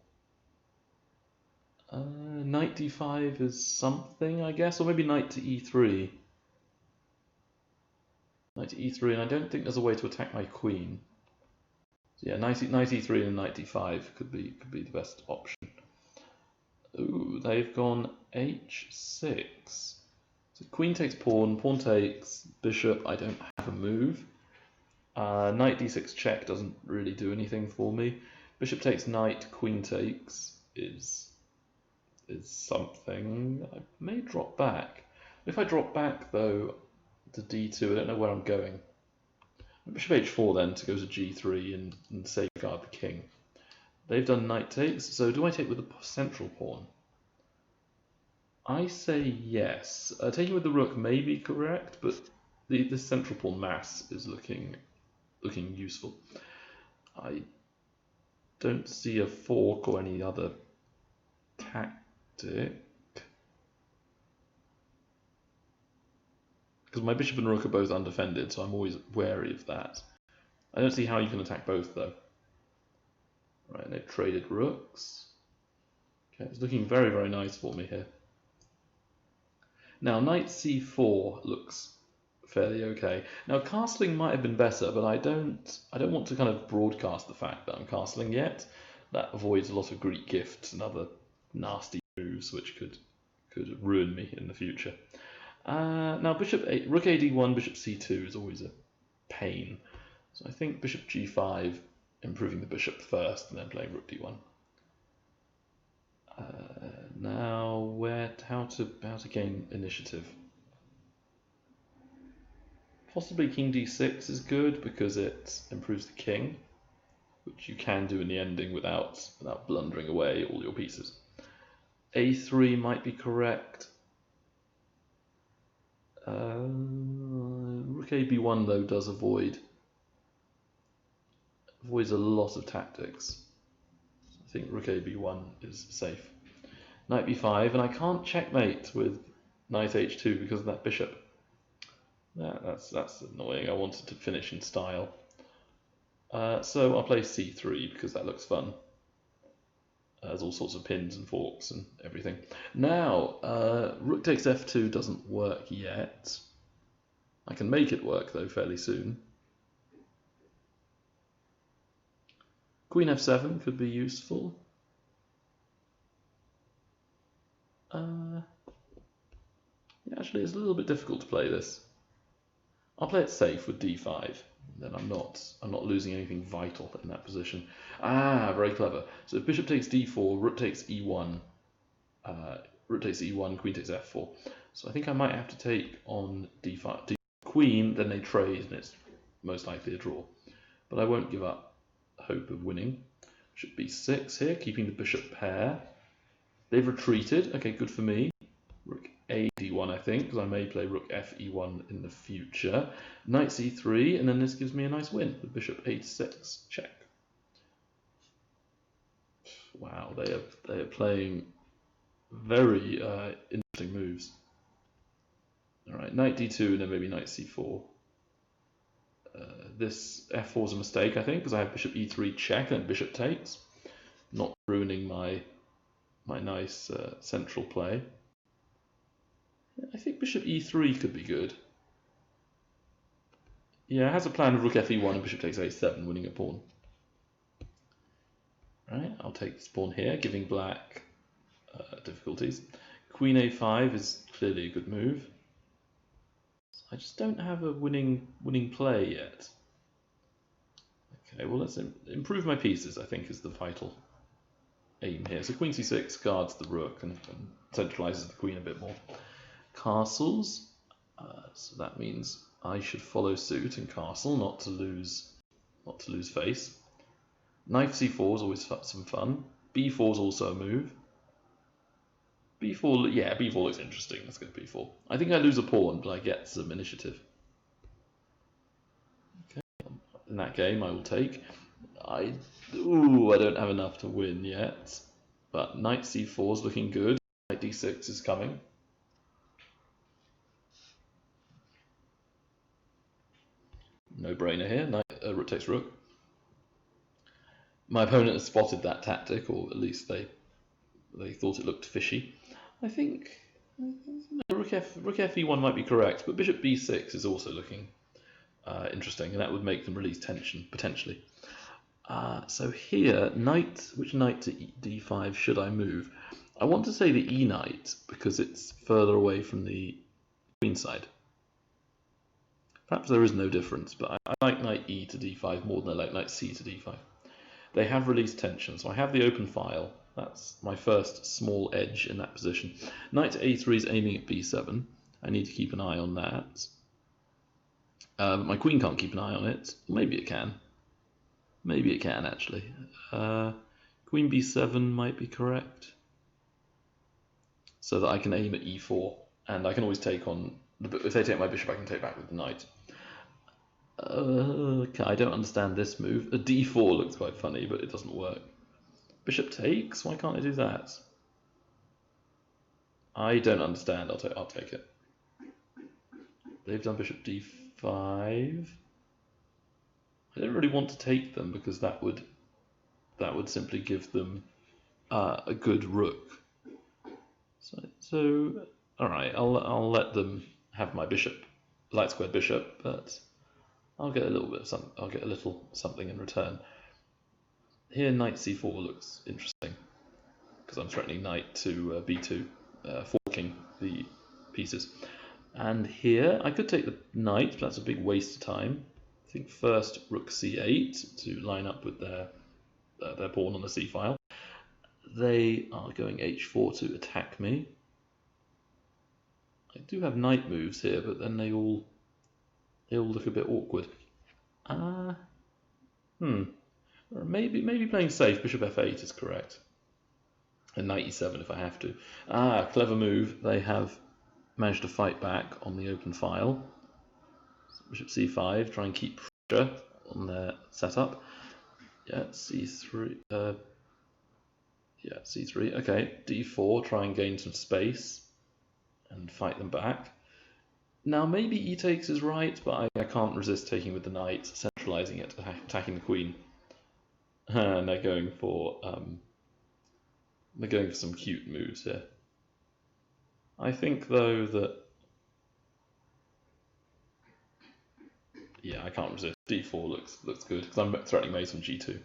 Knight d5 is something, I guess, or maybe knight to e3. Knight to e3, and I don't think there's a way to attack my queen. So yeah, knight e3 and knight d5 could be the best option. Ooh, they've gone h6. So queen takes pawn, pawn takes bishop. I don't have a move. Knight d6 check doesn't really do anything for me. Bishop takes knight, queen takes is something. I may drop back. If I drop back though to d2, I don't know where I'm going. Bishop h4 then to go to g3 and safeguard the king. They've done knight takes, so do I take with the central pawn? I say yes. Taking with the rook may be correct, but the central pawn mass is looking useful. I don't see a fork or any other tactic. Because my bishop and rook are both undefended, so I'm always wary of that. I don't see how you can attack both, though. Right, they've traded rooks. Okay, it's looking very, very nice for me here. Now, knight c4 looks fairly okay. Now, castling might have been better, but I don't want to kind of broadcast the fact that I'm castling yet. That avoids a lot of Greek gifts and other nasty moves which could ruin me in the future. Now, rook ad1, bishop c2 is always a pain. So I think bishop g5, improving the bishop first, and then playing rook d1. Now, how to gain initiative? Possibly king d6 is good because it improves the king, which you can do in the ending without blundering away all your pieces. a3 might be correct. Rook ab1 though does avoids a lot of tactics. I think rook ab1 is safe. Knight b5, and I can't checkmate with knight h2 because of that bishop. That's annoying. I wanted to finish in style. So I'll play c3 because that looks fun. There's all sorts of pins and forks and everything. Now, rook takes f2 doesn't work yet. I can make it work though fairly soon. Queen f7 could be useful. Yeah, actually, it's a little bit difficult to play this. I'll play it safe with d5. Then I'm not losing anything vital in that position. Very clever. So if bishop takes d4, rook takes e1. Rook takes e1, queen takes f4. So I think I might have to take on d5, queen. Then they trade, and it's most likely a draw. But I won't give up hope of winning. Bishop b6 here, keeping the bishop pair. They've retreated. Okay, good for me. Rook a d1, I think, because I may play rook fe1 in the future. Knight c3, and then this gives me a nice win with bishop h6 check. Wow, they are playing very interesting moves. All right, knight d2, and then maybe knight c4. This f4 is a mistake, I think, because I have bishop e3 check and bishop takes, not ruining my nice central play. I think bishop e3 could be good. Yeah, it has a plan of rook fe1 and bishop takes a7, winning a pawn. Right, I'll take this pawn here, giving black difficulties. Queen a5 is clearly a good move. I just don't have a winning play yet. Okay, well, let's improve my pieces, I think, is the vital aim here. So queen c6 guards the rook and centralizes the queen a bit more. Castles, so that means I should follow suit and castle, not to lose face. Knight c4 is always some fun. b4 is also a move. b4, yeah, b4 looks interesting. Let's go b4. I think I lose a pawn, but I get some initiative. Okay, in that game I will take. I don't have enough to win yet, but knight c4 is looking good. Knight d6 is coming. No brainer here. Rook takes rook. My opponent has spotted that tactic, or at least they thought it looked fishy. I think rook fe1 might be correct, but bishop b6 is also looking interesting, and that would make them release tension potentially. So here, which knight to d5 should I move? I want to say the e knight because it's further away from the queen side. Perhaps there is no difference, but I like knight e to d5 more than I like knight c to d5. They have released tension, so I have the open file. That's my first small edge in that position. Knight to a3 is aiming at b7. I need to keep an eye on that. My queen can't keep an eye on it. Maybe it can. Maybe it can, actually. Queen b7 might be correct. So that I can aim at e4. And I can always take on... If they take my bishop, I can take back with the knight. Okay, I don't understand this move. A d4 looks quite funny, but it doesn't work. Bishop takes? Why can't I do that? I don't understand. I'll take it. They've done bishop d5. I don't really want to take them because that would simply give them a good rook. So all right, I'll let them have my bishop, light squared bishop, but I'll get a little bit of something. I'll get a little something in return. Here, knight c4 looks interesting because I'm threatening knight to b2, forking the pieces. And here, I could take the knight, but that's a big waste of time. I think first rook c8 to line up with their pawn on the c file. They are going h4 to attack me. I do have knight moves here, but then they all look a bit awkward. Maybe playing safe. Bishop f8 is correct, and knight e7 if I have to. Clever move. They have managed to fight back on the open file. Bishop c5, try and keep pressure on their setup. Yeah, c3. Yeah, c3. Okay, d4, try and gain some space and fight them back. Now maybe e takes is right, but I can't resist taking with the knight, centralizing it, attacking the queen. And they're going for some cute moves here. I think though that I can't resist. D4 looks good because I'm threatening mate on g2.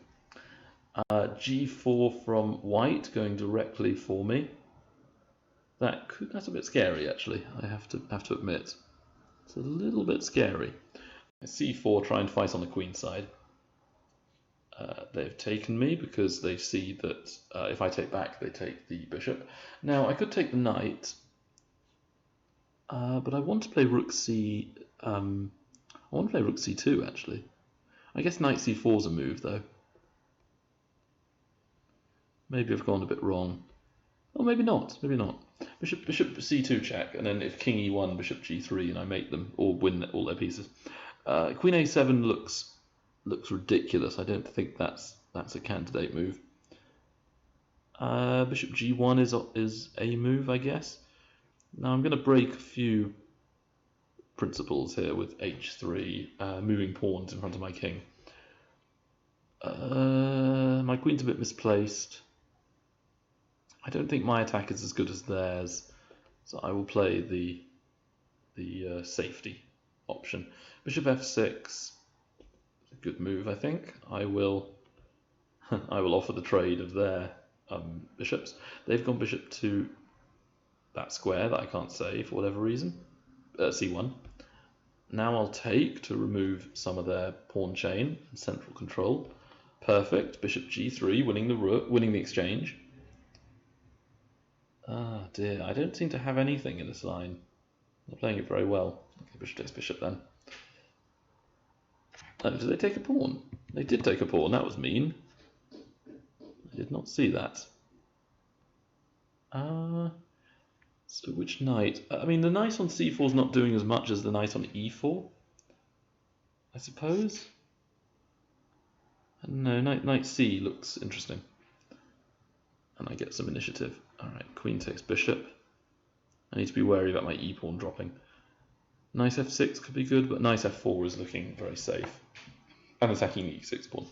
G4 from white going directly for me. That's a bit scary actually. I have to admit, it's a little bit scary. C4 try and fight on the queen side. They've taken me because they see that if I take back, they take the bishop. Now I could take the knight, but I want to play rook c. I want to play rook c2 actually. I guess knight c4 is a move though. Maybe I've gone a bit wrong. Or maybe not. Maybe not. Bishop c2 check, and then if king e1, bishop g3, and I mate them or win all their pieces. Queen a7 looks ridiculous. I don't think that's a candidate move. Bishop g1 is a move, I guess. Now I'm going to break a few principles here with h3, moving pawns in front of my king. My queen's a bit misplaced. I don't think my attack is as good as theirs, so I will play the safety option. Bishop f6, a good move, I think. I will offer the trade of their bishops. They've gone bishop to that square that I can't say for whatever reason. c1. Now I'll take to remove some of their pawn chain and central control. Perfect. Bishop g3, winning the rook, winning the exchange. Ah dear, I don't seem to have anything in this line. They're playing it very well. Okay, bishop takes bishop then. Oh, did they take a pawn? They did take a pawn, that was mean. I did not see that. So which knight? I mean, the knight on c4 is not doing as much as the knight on e4, I suppose. No, knight c looks interesting. And I get some initiative. Alright, queen takes bishop. I need to be wary about my e-pawn dropping. Knight f6 could be good, but knight f4 is looking very safe. And attacking the e6 pawn.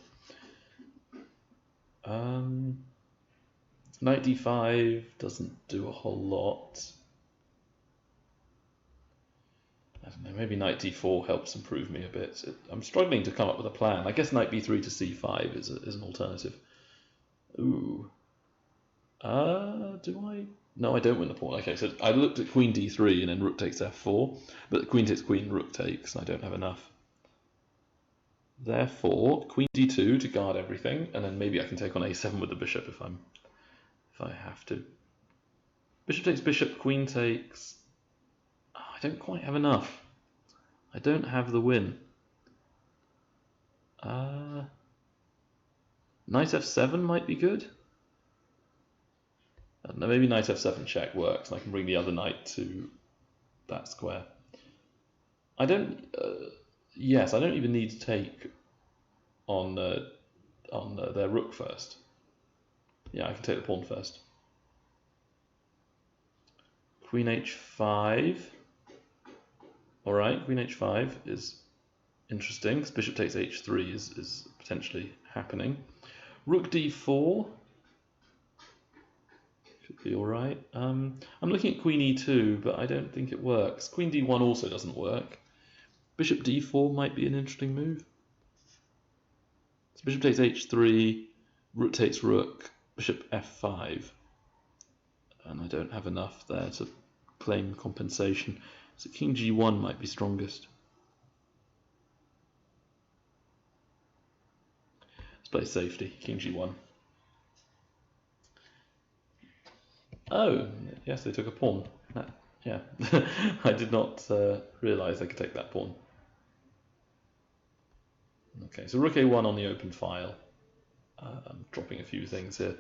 Knight d5 doesn't do a whole lot. I don't know, maybe knight d4 helps improve me a bit. I'm struggling to come up with a plan. I guess knight b3 to c5 is an alternative. Ooh. Do I? No, I don't win the pawn. Okay, so I looked at queen d3 and then rook takes f4, but queen takes queen, rook takes. I don't have enough. Therefore, queen d2 to guard everything, and then maybe I can take on a7 with the bishop if I have to. Bishop takes bishop, queen takes. Oh, I don't quite have enough. I don't have the win. Knight f7 might be good. I don't know, maybe knight f7 check works, and I can bring the other knight to that square. I don't. Yes, I don't even need to take on their rook first. Yeah, I can take the pawn first. Queen h5. All right, queen h5 is interesting because bishop takes h3 is potentially happening. Rook d4 could be all right. I'm looking at queen e2, but I don't think it works. Queen d1 also doesn't work. Bishop d4 might be an interesting move. So bishop takes h3, rook takes rook, bishop f5. And I don't have enough there to claim compensation. So king g1 might be strongest. Let's play safety, king g1. Oh, yes, they took a pawn. Yeah, I did not realise I could take that pawn. Okay, so rook a1 on the open file. I'm dropping a few things here.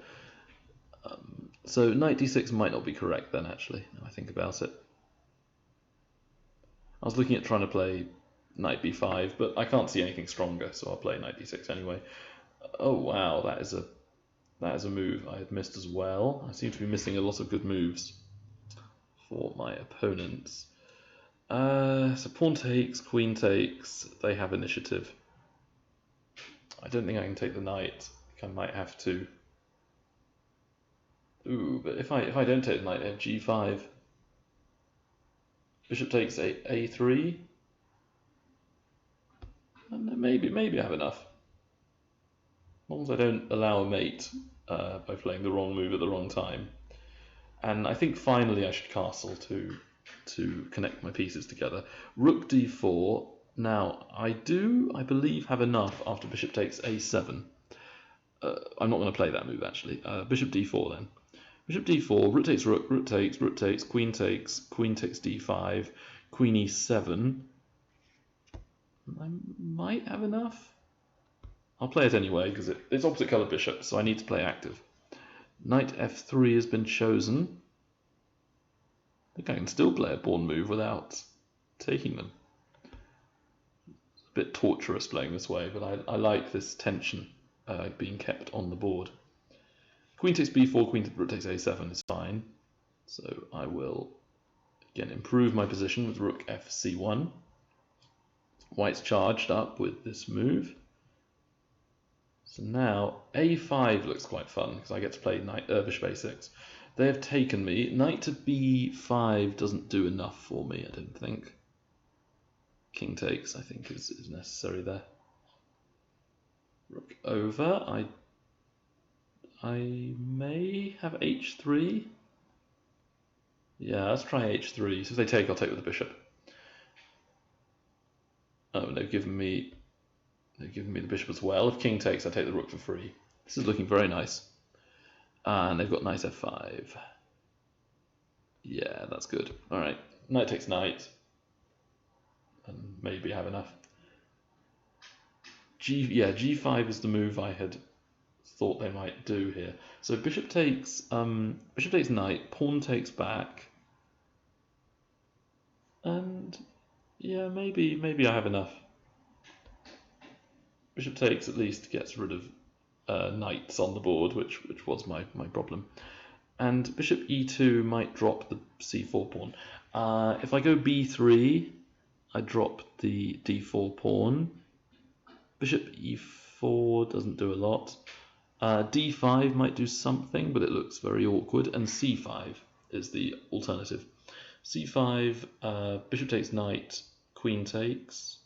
So knight d6 might not be correct then, actually, now I think about it. I was looking at trying to play knight b5, but I can't see anything stronger, so I'll play knight d6 anyway. Oh wow, that is a move I had missed as well. I seem to be missing a lot of good moves for my opponents. So pawn takes, queen takes, they have initiative. I don't think I can take the knight. I think I might have to. Ooh, but if I don't take the knight, they have g5. Bishop takes a3. And maybe I have enough. As long as I don't allow a mate by playing the wrong move at the wrong time. And I think finally I should castle to connect my pieces together. Rook d4. Now I believe have enough after bishop takes a7. I'm not going to play that move actually. Bishop d4 then. Bishop d4, rook takes rook, rook takes, queen takes d5, queen e7. I might have enough. I'll play it anyway because it's opposite colour bishop, so I need to play active. Knight f3 has been chosen. I think I can still play a pawn move without taking them. It's a bit torturous playing this way, but I like this tension being kept on the board. Queen takes b4, queen takes a7 is fine. So I will again improve my position with rook fc1. White's charged up with this move. So now a5 looks quite fun because I get to play bishop a6. They have taken me. Knight to b5 doesn't do enough for me, I don't think. King takes, I think, is necessary there. Rook over. I may have h3. Yeah, let's try h3. So if they take, I'll take with the bishop. Oh, they've given me the bishop as well. If king takes, I take the rook for free. This is looking very nice. And they've got knight f5. Yeah, that's good. All right, knight takes knight. And maybe have enough. G5 is the move I had thought they might do here. So bishop takes knight, pawn takes back. And yeah, maybe I have enough. Bishop takes at least gets rid of knights on the board, which was my problem. And bishop e2 might drop the c4 pawn. If I go b3, I drop the d4 pawn. Bishop e4 doesn't do a lot. d5 might do something, but it looks very awkward. And c5 is the alternative. c5, bishop takes knight, queen takes.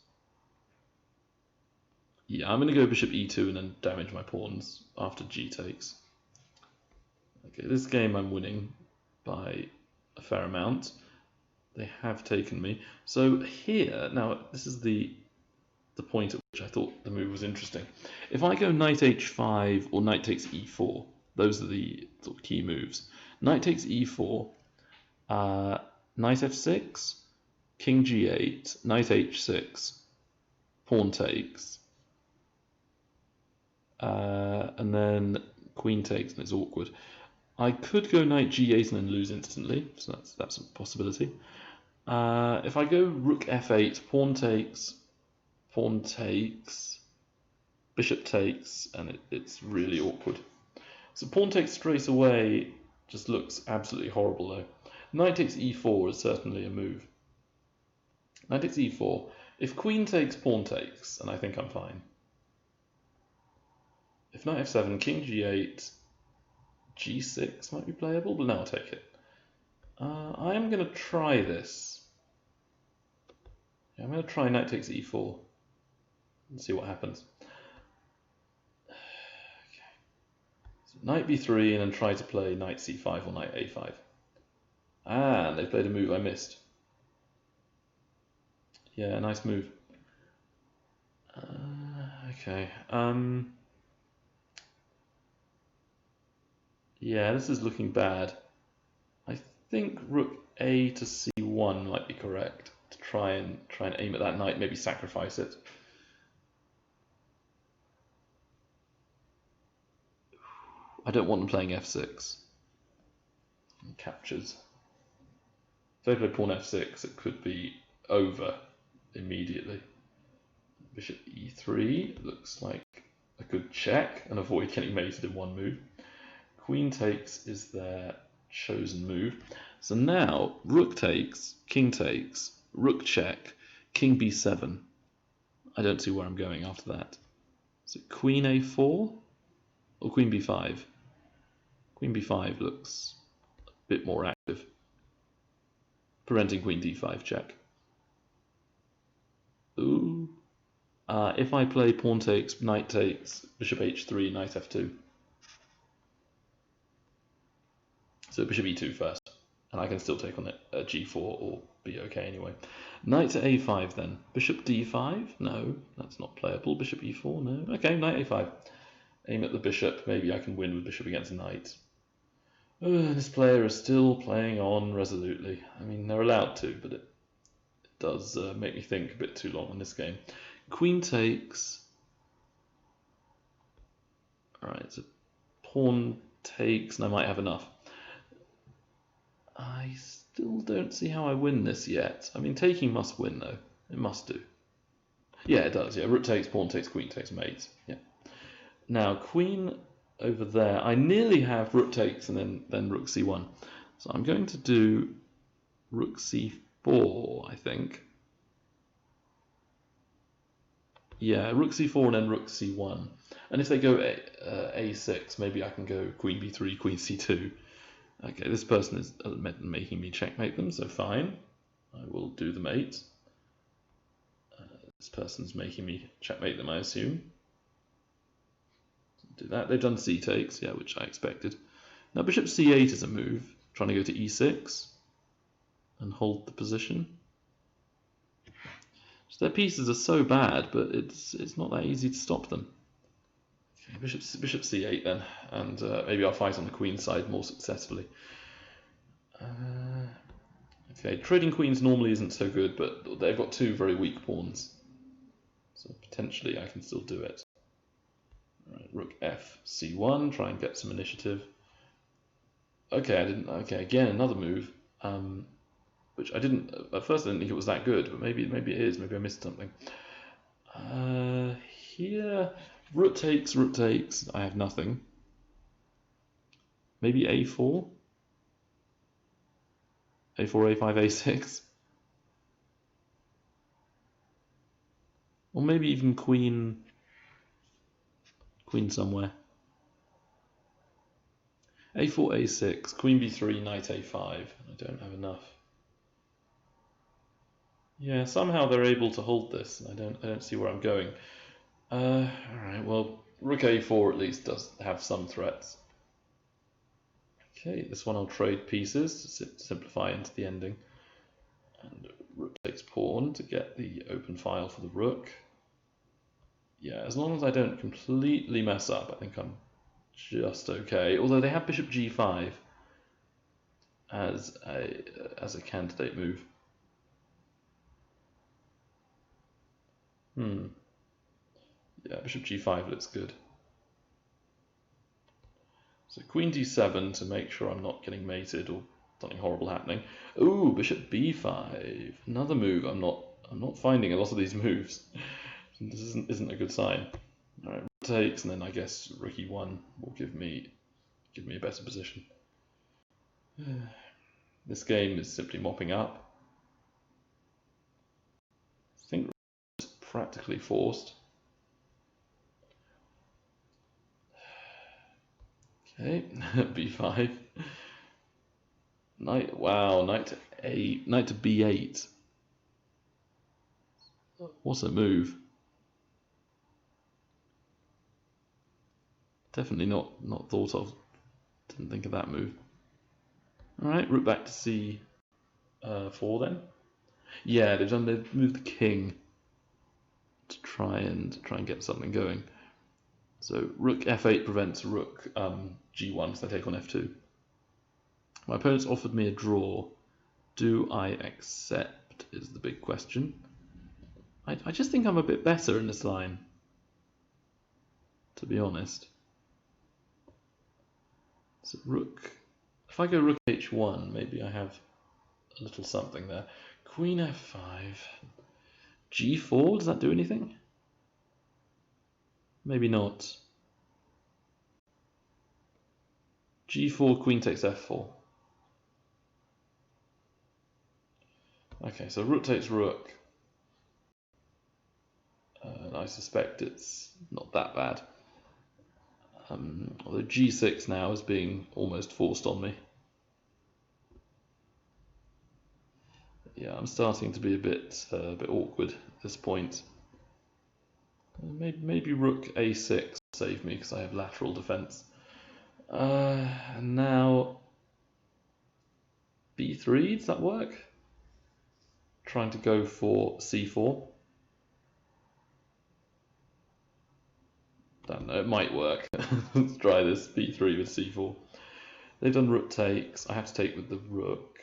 Yeah, I'm going to go bishop e2 and then damage my pawns after g takes. Okay, this game I'm winning by a fair amount. They have taken me. So here, now this is the point at which I thought the move was interesting. If I go knight h5 or knight takes e4, those are the sort of key moves. Knight takes e4, knight f6, king g8, knight h6, pawn takes, and then queen takes, and it's awkward. I could go knight g8 and then lose instantly, so that's a possibility. If I go rook f8, pawn takes, bishop takes, and it's really awkward. So pawn takes straight away just looks absolutely horrible though. Knight takes e4 is certainly a move. Knight takes e4. If queen takes, pawn takes, and I think I'm fine. If knight f7, king g8, g6 might be playable, but no, I'll take it. I am going to try this. Yeah, I'm going to try knight takes e4 and see what happens. Okay. So knight b3 and then try to play knight c5 or knight a5. And they played a move I missed. Yeah, nice move. Okay. Yeah, this is looking bad. I think rook a to c1 might be correct. To try and aim at that knight, maybe sacrifice it. I don't want them playing f6. Captures. If they play pawn f6, it could be over immediately. Bishop e3 looks like a good check and avoid getting mated in one move. Queen takes is their chosen move. So now rook takes, king takes, rook check, king b7. I don't see where I'm going after that. So queen a4 or queen b5? Queen b5 looks a bit more active, preventing queen d5 check. Ooh. If I play pawn takes, knight takes, bishop h3, knight f2. So bishop e2 first, and I can still take on it at g4 or be okay anyway. Knight to a5 then. Bishop d5? No, that's not playable. Bishop e4? No. Okay, knight a5. Aim at the bishop. Maybe I can win with bishop against knight. This player is still playing on resolutely. I mean, they're allowed to, but it does make me think a bit too long on this game. Queen takes. Alright, so pawn takes, and I might have enough. I still don't see how I win this yet. I mean, taking must win, though. It must do. Yeah, it does. Yeah, rook takes, pawn takes, queen takes, mate. Yeah. Now, queen over there. I nearly have rook takes and then rook c1. So I'm going to do rook c4, I think. Yeah, rook c4 and then rook c1. And if they go a6, maybe I can go queen b3, queen c2. Okay, this person is making me checkmate them, so fine. I will do the mate. This person's making me checkmate them, I assume. Do that. They've done c takes, yeah, which I expected. Now bishop c8 is a move, trying to go to e6 and hold the position. So their pieces are so bad, but it's not that easy to stop them. Okay, bishop c8 then, and maybe I'll fight on the queen side more successfully. Okay, trading queens normally isn't so good, but they've got two very weak pawns, so potentially I can still do it. Right, rook f c1, try and get some initiative. Okay, I didn't. Okay, again another move, which I didn't. At first I didn't think it was that good, but maybe it is. Maybe I missed something. Here, rook takes. I have nothing. Maybe a4. A4, a5, a6. Or maybe even queen somewhere. a4, a6, queen b3, knight a5. I don't have enough. Yeah, somehow they're able to hold this. I don't see where I'm going. All right. Well, rook a4 at least does have some threats. Okay, this one I'll trade pieces to simplify into the ending. And rook takes pawn to get the open file for the rook. Yeah, as long as I don't completely mess up, I think I'm just okay. Although they have bishop g5 as a candidate move. Yeah, bishop g5 looks good. So queen d7 to make sure I'm not getting mated or something horrible happening. Ooh, bishop b5, another move. I'm not finding a lot of these moves. This isn't a good sign. All right, rook takes, and then I guess rook e1 will give me a better position. This game is simply mopping up. I think it's practically forced. Okay, b5. Knight, wow, knight to b8. What's a move? Definitely not thought of. Didn't think of that move. All right, rook back to c4 then. Yeah, they've moved the king to try and get something going. So rook f8 prevents rook g1 because I take on f2. My opponent's offered me a draw. Do I accept is the big question. I just think I'm a bit better in this line, to be honest. So rook, if I go rook h1, maybe I have a little something there. Queen f5, g4, does that do anything? Maybe not. g4, queen takes f4. Okay, so rook takes rook. And I suspect it's not that bad. Although g6 now is being almost forced on me. Yeah, I'm starting to be a bit awkward at this point. Maybe rook a6 will save me because I have lateral defense. And now b3, does that work? Trying to go for c4. Don't know, it might work. Let's try this, b3 with c4. They've done rook takes. I have to take with the rook.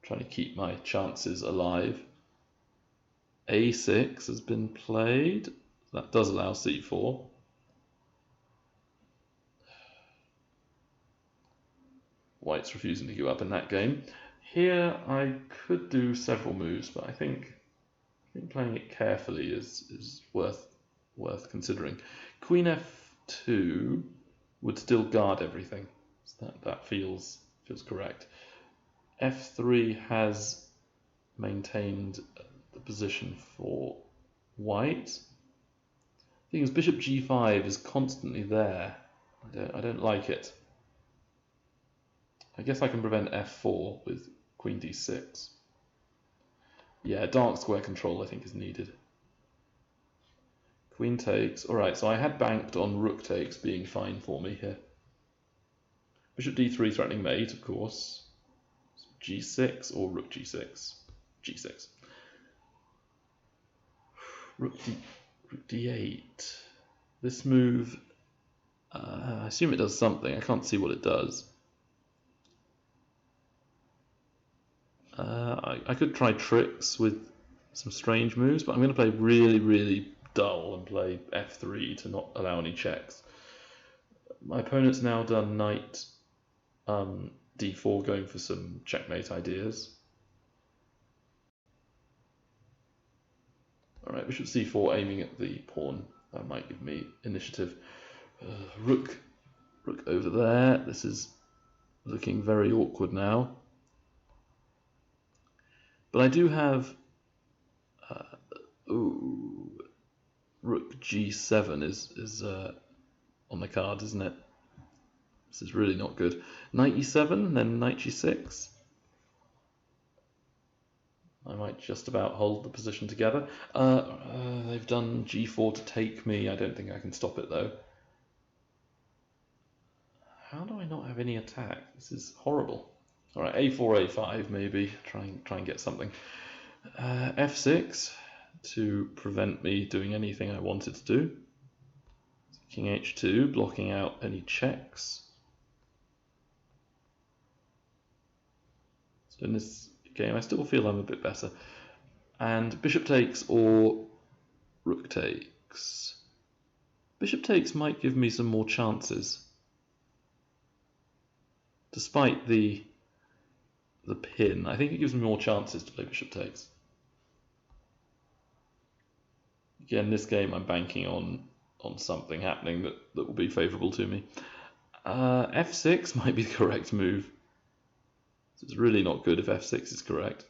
Trying to keep my chances alive. a6 has been played. That does allow c4. White's refusing to give up in that game. Here I could do several moves, but I think playing it carefully is worth considering. Queen f2 would still guard everything. So that feels correct. f3 has maintained the position for white. The thing is, bishop g5 is constantly there. I don't like it. I guess I can prevent f4 with queen d6. Yeah, dark square control I think is needed. Queen takes. Alright, so I had banked on rook takes being fine for me here. Bishop d3 threatening mate, of course. g6 or rook g6. g6. Rook d8. This move, I assume it does something. I can't see what it does. I could try tricks with some strange moves, but I'm going to play really, really dull and play f3 to not allow any checks. My opponent's now done knight d4, going for some checkmate ideas. Alright, bishop c4 aiming at the pawn. That might give me initiative. Rook over there. This is looking very awkward now. But I do have Ooh, rook g7 is on the card, isn't it? This is really not good. Knight e7, then knight g6. I might just about hold the position together. They've done g4 to take me. I don't think I can stop it though. How do I not have any attack? This is horrible. All right, a4, a5 maybe. Try and get something. f6 to prevent me doing anything I wanted to do. King h2, blocking out any checks. So in this game, I still feel I'm a bit better. And bishop takes or rook takes. Bishop takes might give me some more chances. Despite the pin, I think it gives me more chances to play bishop takes. Again, this game I'm banking on something happening that will be favourable to me. f6 might be the correct move. It's really not good if f6 is correct.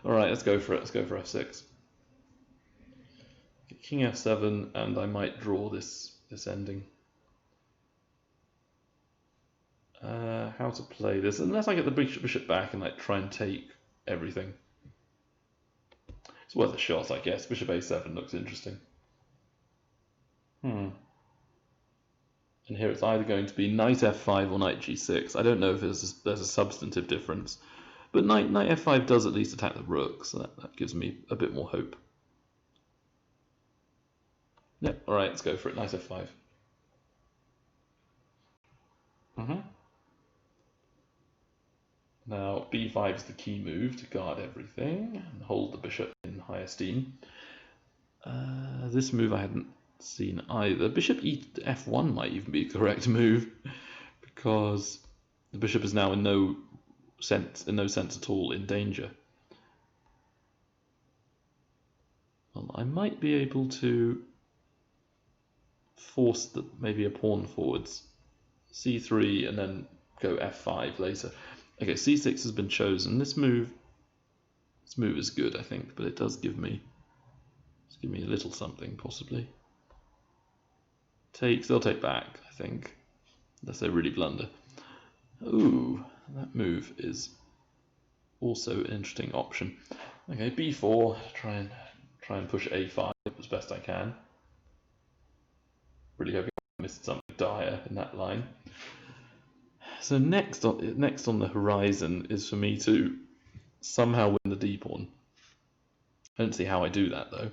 Alright, let's go for it. Let's go for f6. King f7, and I might draw this ending. How to play this, unless I get the bishop back and like try and take everything. It's worth a shot, I guess. Bishop a7 looks interesting. And here it's either going to be knight f5 or knight g6. I don't know if there's a substantive difference, but knight f5 does at least attack the rook, so that gives me a bit more hope. Yep, alright, let's go for it. Knight f5. Now b5 is the key move to guard everything and hold the bishop in high esteem. This move I hadn't seen either. Bishop f1 might even be a correct move, because the bishop is now in no sense at all in danger. Well, I might be able to force maybe a pawn forwards, c3, and then go f5 later. Okay, c6 has been chosen. This move is good, I think, but it does give me a little something possibly. They'll take back, I think, unless they really blunder. Ooh, that move is also an interesting option. Okay, b4, try and push a5 as best I can. Really hoping I missed something dire in that line. So next on the horizon is for me to somehow win the d pawn. I don't see how I do that though.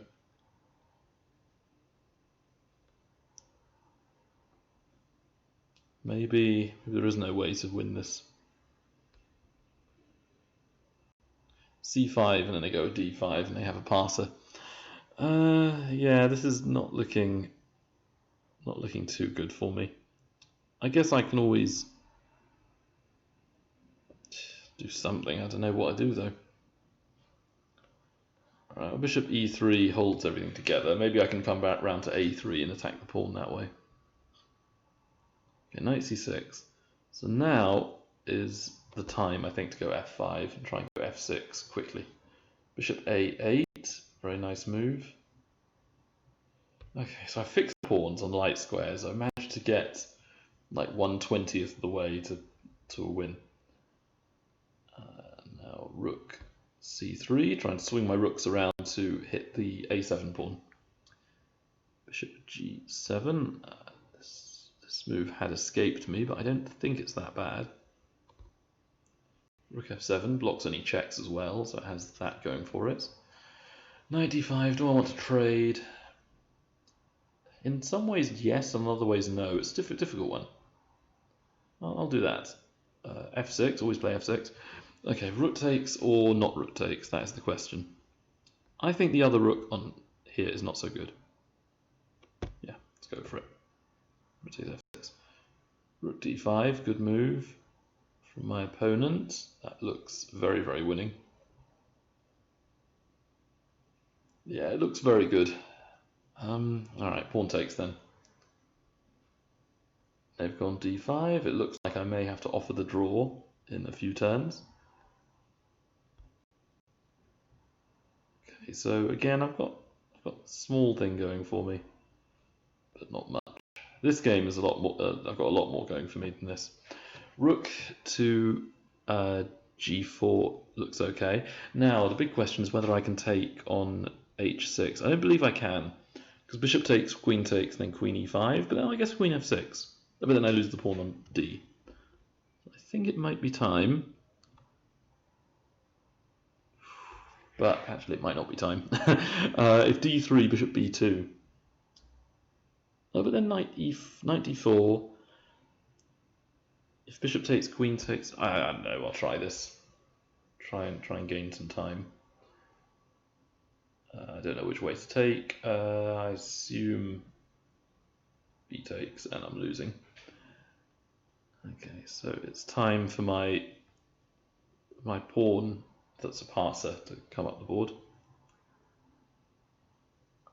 Maybe there is no way to win this. c5, and then they go d5 and they have a passer. Yeah, this is not looking too good for me. I guess I can always do something. I don't know what I do though. Alright, bishop e3 holds everything together. Maybe I can come back round to a3 and attack the pawn that way. Okay, knight c6. So now is the time, I think, to go f5 and try and go f6 quickly. Bishop a8, very nice move. Okay, so I fixed the pawns on light squares. I managed to get like 1/20th of the way to a win. Now rook c3, trying to swing my rooks around to hit the a7 pawn. Bishop g7. This move had escaped me, but I don't think it's that bad. Rook f7 blocks any checks as well, so it has that going for it. Knight d5, do I want to trade? In some ways yes, in other ways no. It's a difficult one. I'll do that. f6, always play f6. Okay, rook takes or not rook takes, that is the question. I think the other rook on here is not so good. Yeah, let's go for it. Rook takes f6. Rook d5, good move from my opponent. That looks very, very winning. Yeah, it looks very good. Alright, pawn takes then. They've gone d5. It looks like I may have to offer the draw in a few turns. Okay, so again, I've got a small thing going for me, but not much. This game is a lot more. I've got a lot more going for me than this. Rook to g4 looks okay. Now the big question is whether I can take on h6. I don't believe I can, because bishop takes, queen takes, then queen e5. But then I guess queen f6. But then I lose the pawn on d. I think it might be time. But actually it might not be time. If d3, bishop b2. Oh, but then knight d4. If bishop takes, queen takes, I don't know. I'll try this. Try and gain some time. I don't know which way to take. I assume b takes, and I'm losing. Okay, so it's time for my pawn that's a passer to come up the board.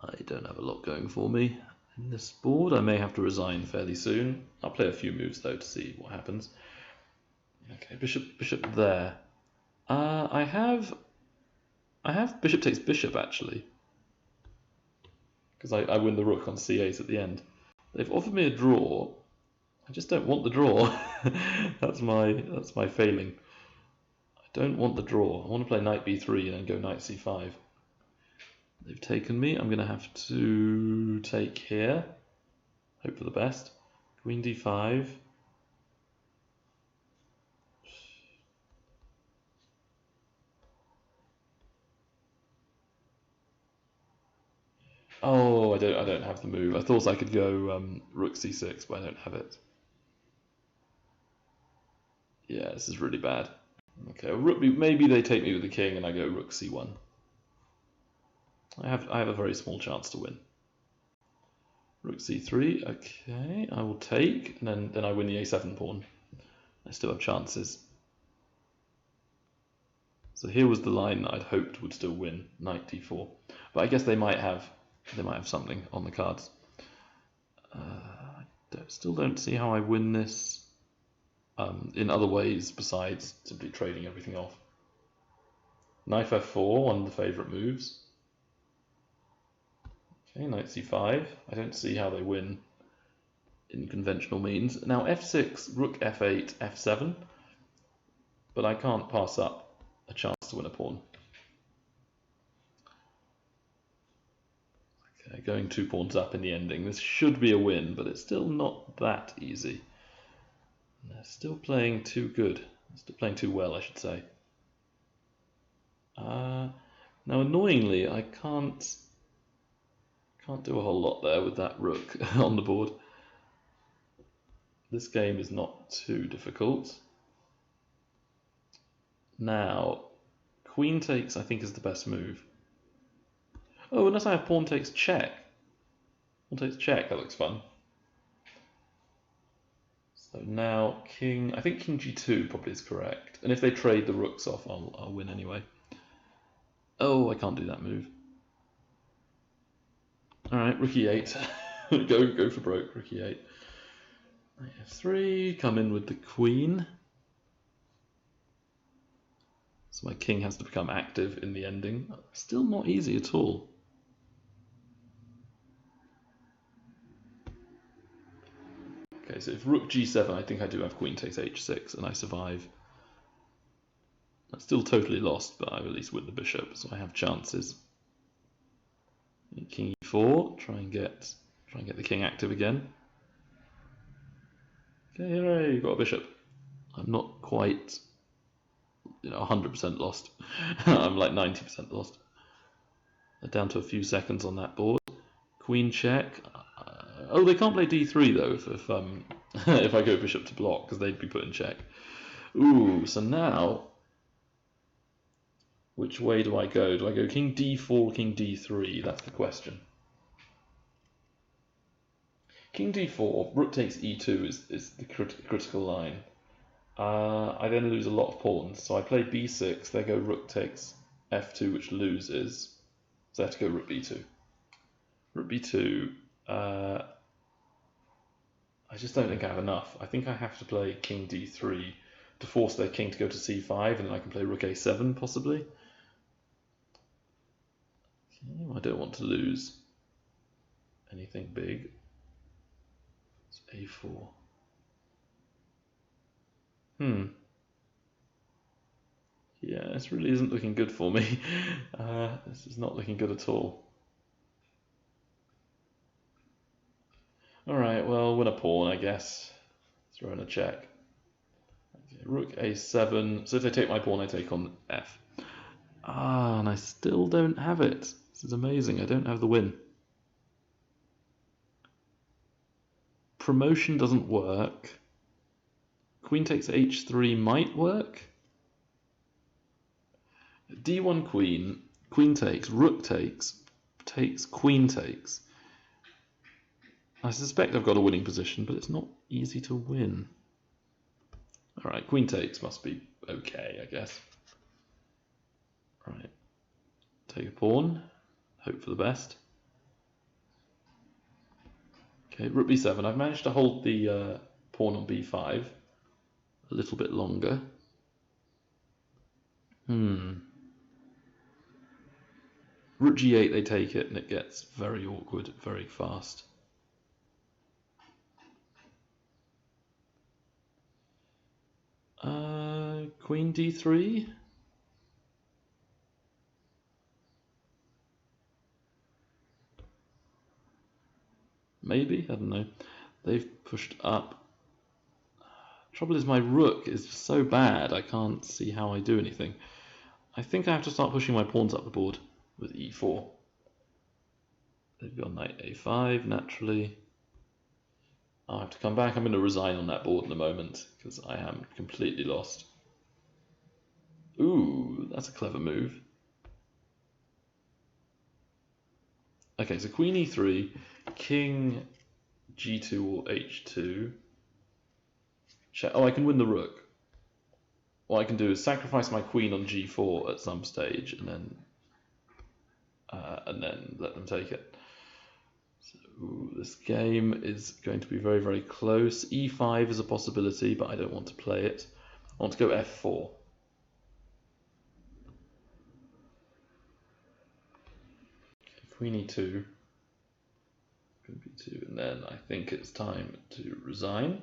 I don't have a lot going for me in this board. I may have to resign fairly soon. I'll play a few moves though to see what happens. Okay, bishop there. I have bishop takes bishop actually, because I win the rook on c8 at the end. They've offered me a draw. I just don't want the draw. that's my failing. I don't want the draw. I want to play knight b3 and then go knight c5. They've taken me. I'm going to have to take here. Hope for the best. Queen d5. Oh, I don't have the move. I thought I could go rook c6, but I don't have it. Yeah, this is really bad. Okay, maybe they take me with the king and I go rook c1. I have a very small chance to win. Rook c3. Okay, I will take, and then I win the a7 pawn. I still have chances. So here was the line that I'd hoped would still win, knight d4. But I guess they might have something on the cards. I still don't see how I win this in other ways besides simply trading everything off. Knight f4, one of the favourite moves. Okay, knight c5. I don't see how they win in conventional means. Now f6, rook f8, f7. But I can't pass up a chance to win a pawn. Okay, going 2 pawns up in the ending. This should be a win, but it's still not that easy. They're still playing too good. They're still playing too well, I should say. Now, annoyingly, I can't do a whole lot there with that rook on the board. This game is not too difficult. Now, queen takes, I think, is the best move. Oh, unless I have pawn takes check. Pawn takes check, that looks fun. So now I think king g2 probably is correct. And if they trade the rooks off, I'll win anyway. Oh, I can't do that move. Alright, rook e8. go for broke, rook e8. Knight f3, come in with the queen. So my king has to become active in the ending. Still not easy at all. Okay, so if rook g7, I think I do have queen takes h6 and I survive. I'm still totally lost, but I at least win the bishop, so I have chances. King e4, try and get the king active again. Okay, hooray, got a bishop. I'm not quite 100% lost. I'm like 90% lost. Down to a few seconds on that board. Queen check. Oh, they can't play d3 though if I go bishop to block, because they'd be put in check. Ooh, so now which way do I go? Do I go king d4, king d3? That's the question. King d4, rook takes e2 is the critical line. I then lose a lot of pawns, so I play b6, they go rook takes f2, which loses, so I have to go rook b2. Rook b2, I just don't think I have enough. I think I have to play king d3 to force their king to go to c5, and then I can play rook a7 possibly. I don't want to lose anything big. It's a4. Yeah, this really isn't looking good for me. This is not looking good at all. Alright, well, win a pawn, I guess. Throw in a check. Okay, rook a7. So if they take my pawn, I take on f. Ah, and I still don't have it. This is amazing. I don't have the win. Promotion doesn't work. Queen takes h3 might work. d1 queen, queen takes, rook takes, queen takes. I suspect I've got a winning position, but it's not easy to win. Alright, queen takes must be okay, I guess. Right, take a pawn, hope for the best. Okay, rook b7. I've managed to hold the pawn on b5 a little bit longer. Rook g8, they take it, and it gets very awkward very fast. Queen d3. Maybe, I don't know. They've pushed up. Trouble is my rook is so bad I can't see how I do anything. I think I have to start pushing my pawns up the board with e4. They've got knight a5 naturally. I'll have to come back. I'm going to resign on that board in a moment because I am completely lost. Ooh, that's a clever move. Okay, so queen e3, king g2 or h2. Oh, I can win the rook. What I can do is sacrifice my queen on g4 at some stage, and then let them take it. So this game is going to be very, very close. e5 is a possibility, but I don't want to play it. I want to go f4. Okay, queen e2, queen b2, and then I think it's time to resign.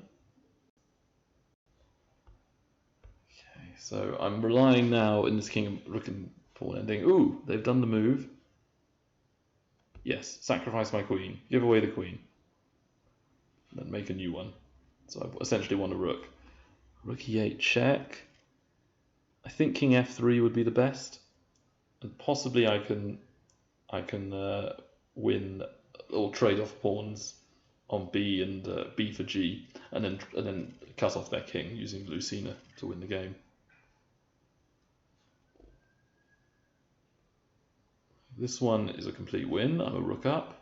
Okay, so I'm relying now in this king rook and pawn ending. Ooh, they've done the move. Yes, sacrifice my queen, give away the queen, then make a new one. So I've essentially won a rook. Rook e8 check. I think king f3 would be the best, and possibly I can win or trade off pawns on b and b for g, and then cut off their king using Lucina to win the game. This one is a complete win. I'm a rook up.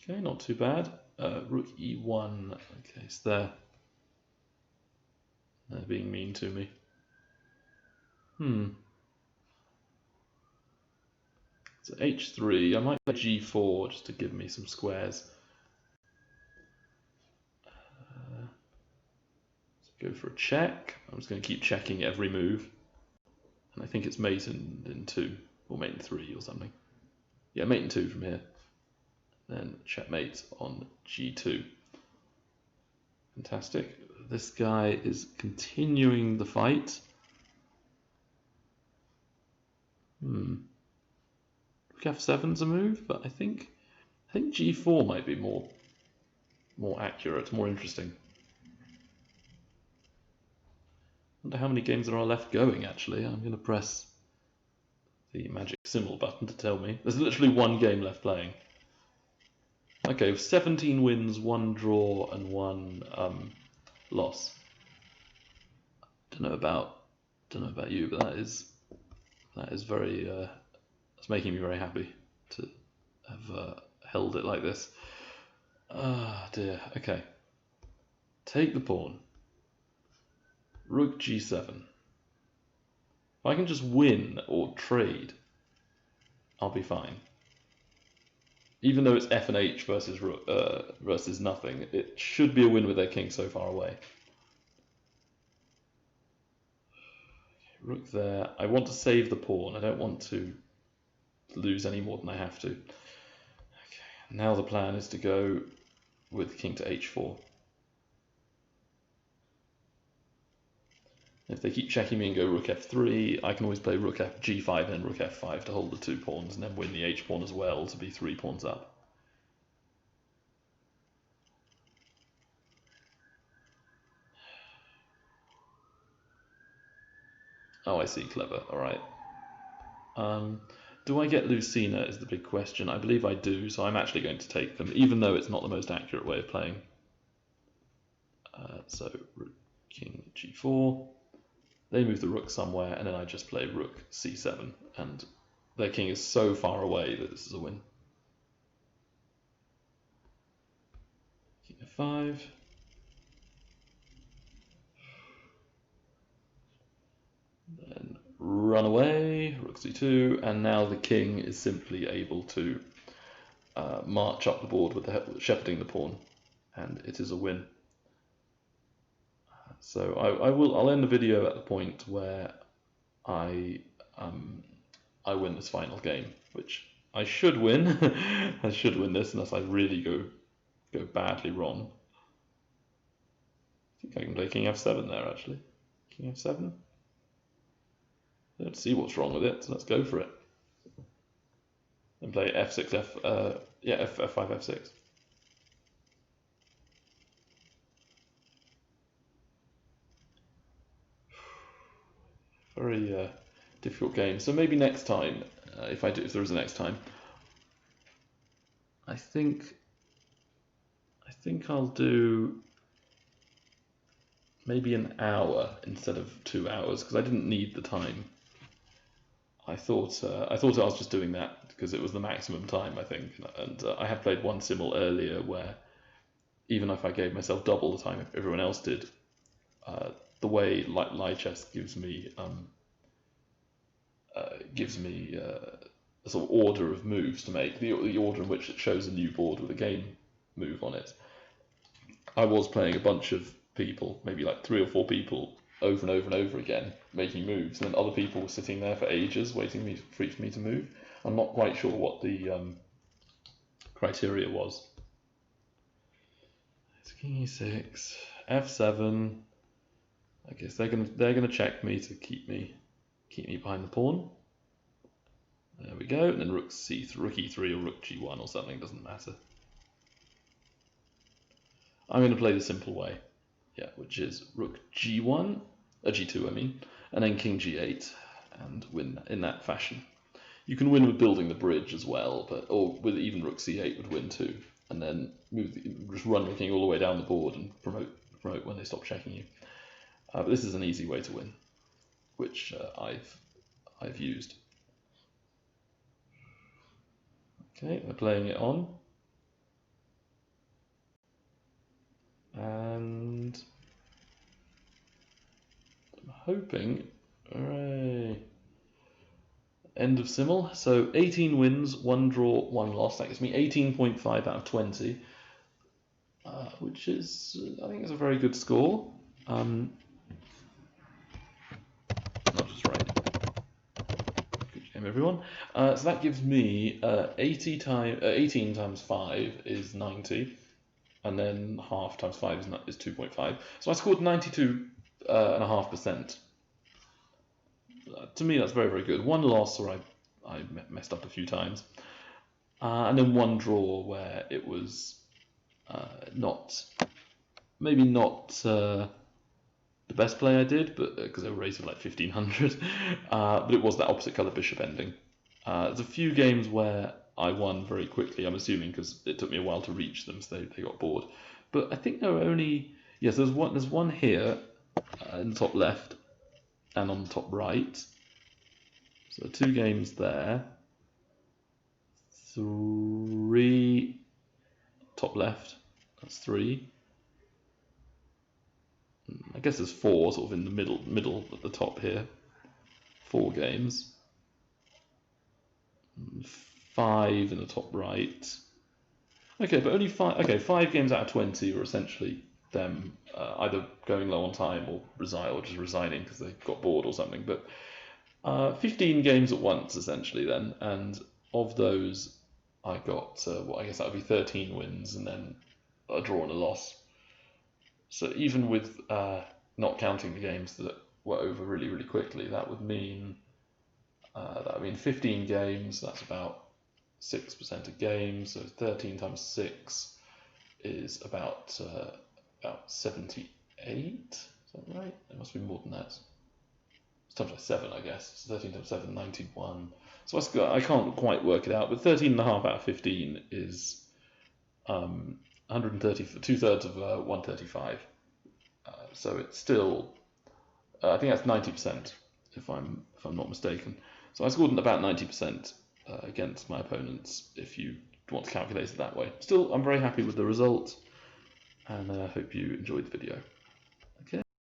Okay, not too bad. Rook e1. Okay, so they're being mean to me. So h3. I might play g4 just to give me some squares. So go for a check. I'm just going to keep checking every move. And I think it's mate in 2, or mate in 3 or something. Yeah, mate in 2 from here. Then checkmate on g2. Fantastic. This guy is continuing the fight. Rook f7's a move, but I think g4 might be more accurate, more interesting. I wonder how many games there are left going, actually. I'm going to press the magic Simul button to tell me. There's literally one game left playing. Okay, 17 wins, 1 draw, and 1 loss. Don't know about you, but that is very it's making me very happy to have held it like this. Ah, dear. Okay. Take the pawn. Rook g7. If I can just win or trade, I'll be fine. Even though it's f and h versus nothing, it should be a win with their king so far away. Rook there. I want to save the pawn. I don't want to lose any more than I have to. Okay, now the plan is to go with king to h4. If they keep checking me and go rook f3, I can always play rook g5 and rook f5 to hold the 2 pawns and then win the h pawn as well to be 3 pawns up. Oh, I see, clever, alright. Do I get Lucina is the big question. I believe I do, so I'm actually going to take them, even though it's not the most accurate way of playing. So rook, king, g4. They move the rook somewhere, and then I just play rook c7, and their king is so far away that this is a win. King f5. Then run away, rook c2, and now the king is simply able to march up the board with shepherding the pawn, and it is a win. So I'll end the video at the point where I win this final game, which I should win. I should win this unless I really go badly wrong. I think I can play king f7 there actually. King f7. Let's see what's wrong with it. So let's go for it. And play f6 f5 f6. Very difficult game. So maybe next time, if there is a next time, I think I'll do maybe an hour instead of 2 hours because I didn't need the time. I thought I was just doing that because it was the maximum time, I think, and I had played one Simul earlier where even if I gave myself double the time everyone else did, the way Lichess gives me a sort of order of moves to make, the order in which it shows a new board with a game move on it. I was playing a bunch of people, maybe like 3 or 4 people, over and over and over again, making moves, and then other people were sitting there for ages waiting for me to move. I'm not quite sure what the criteria was. It's king e6, f7. I guess they're gonna check me to keep me behind the pawn. There we go, and then rook c3, rook e3 or rook g1 or something, doesn't matter. I'm going to play the simple way, yeah, which is rook g1, g2 I mean, and then king g8, and win in that fashion. You can win with building the bridge as well, or with even rook c8 would win too, and then just run the king all the way down the board and promote when they stop checking you. But this is an easy way to win, which I've used. Okay, we're playing it on. And I'm hoping, hooray, end of Simul. So 18 wins, 1 draw, 1 loss. That gives me 18.5 out of 20, which is, I think, is a very good score. Not just right. Good game, everyone. So that gives me 18 times 5 is 90. And then half times 5 is 2.5. So I scored 92.5%. To me, that's very, very good. 1 loss where I messed up a few times. And then 1 draw where it was maybe not the best play I did, but because they were raised with like 1500. But it was that opposite colour bishop ending. There's a few games where I won very quickly, I'm assuming, because it took me a while to reach them, so they got bored. But I think there were only, yes, there's one here in the top left and on the top right. So 2 games there. 3 top left, that's 3. I guess there's 4 sort of in the middle at the top here. 4 games. 5 in the top right. Okay, but only 5. Okay, 5 games out of 20 were essentially them either going low on time or just resigning because they got bored or something. But 15 games at once essentially then, and of those, I got, well, I guess that would be 13 wins and then a draw and a loss. So even with not counting the games that were over really, really quickly, that would mean 15 games. That's about 6% of games. So 13 times 6 is about 78. Is that right? It must be more than that. It's times by 7, I guess. So 13 times 7, 91. So I can't quite work it out, but 13.5 out of 15 is 130, 2/3 of 135. So it's still, I think that's 90%, if I'm not mistaken. So I scored about 90% against my opponents, if you want to calculate it that way. Still, I'm very happy with the result, and I hope you enjoyed the video.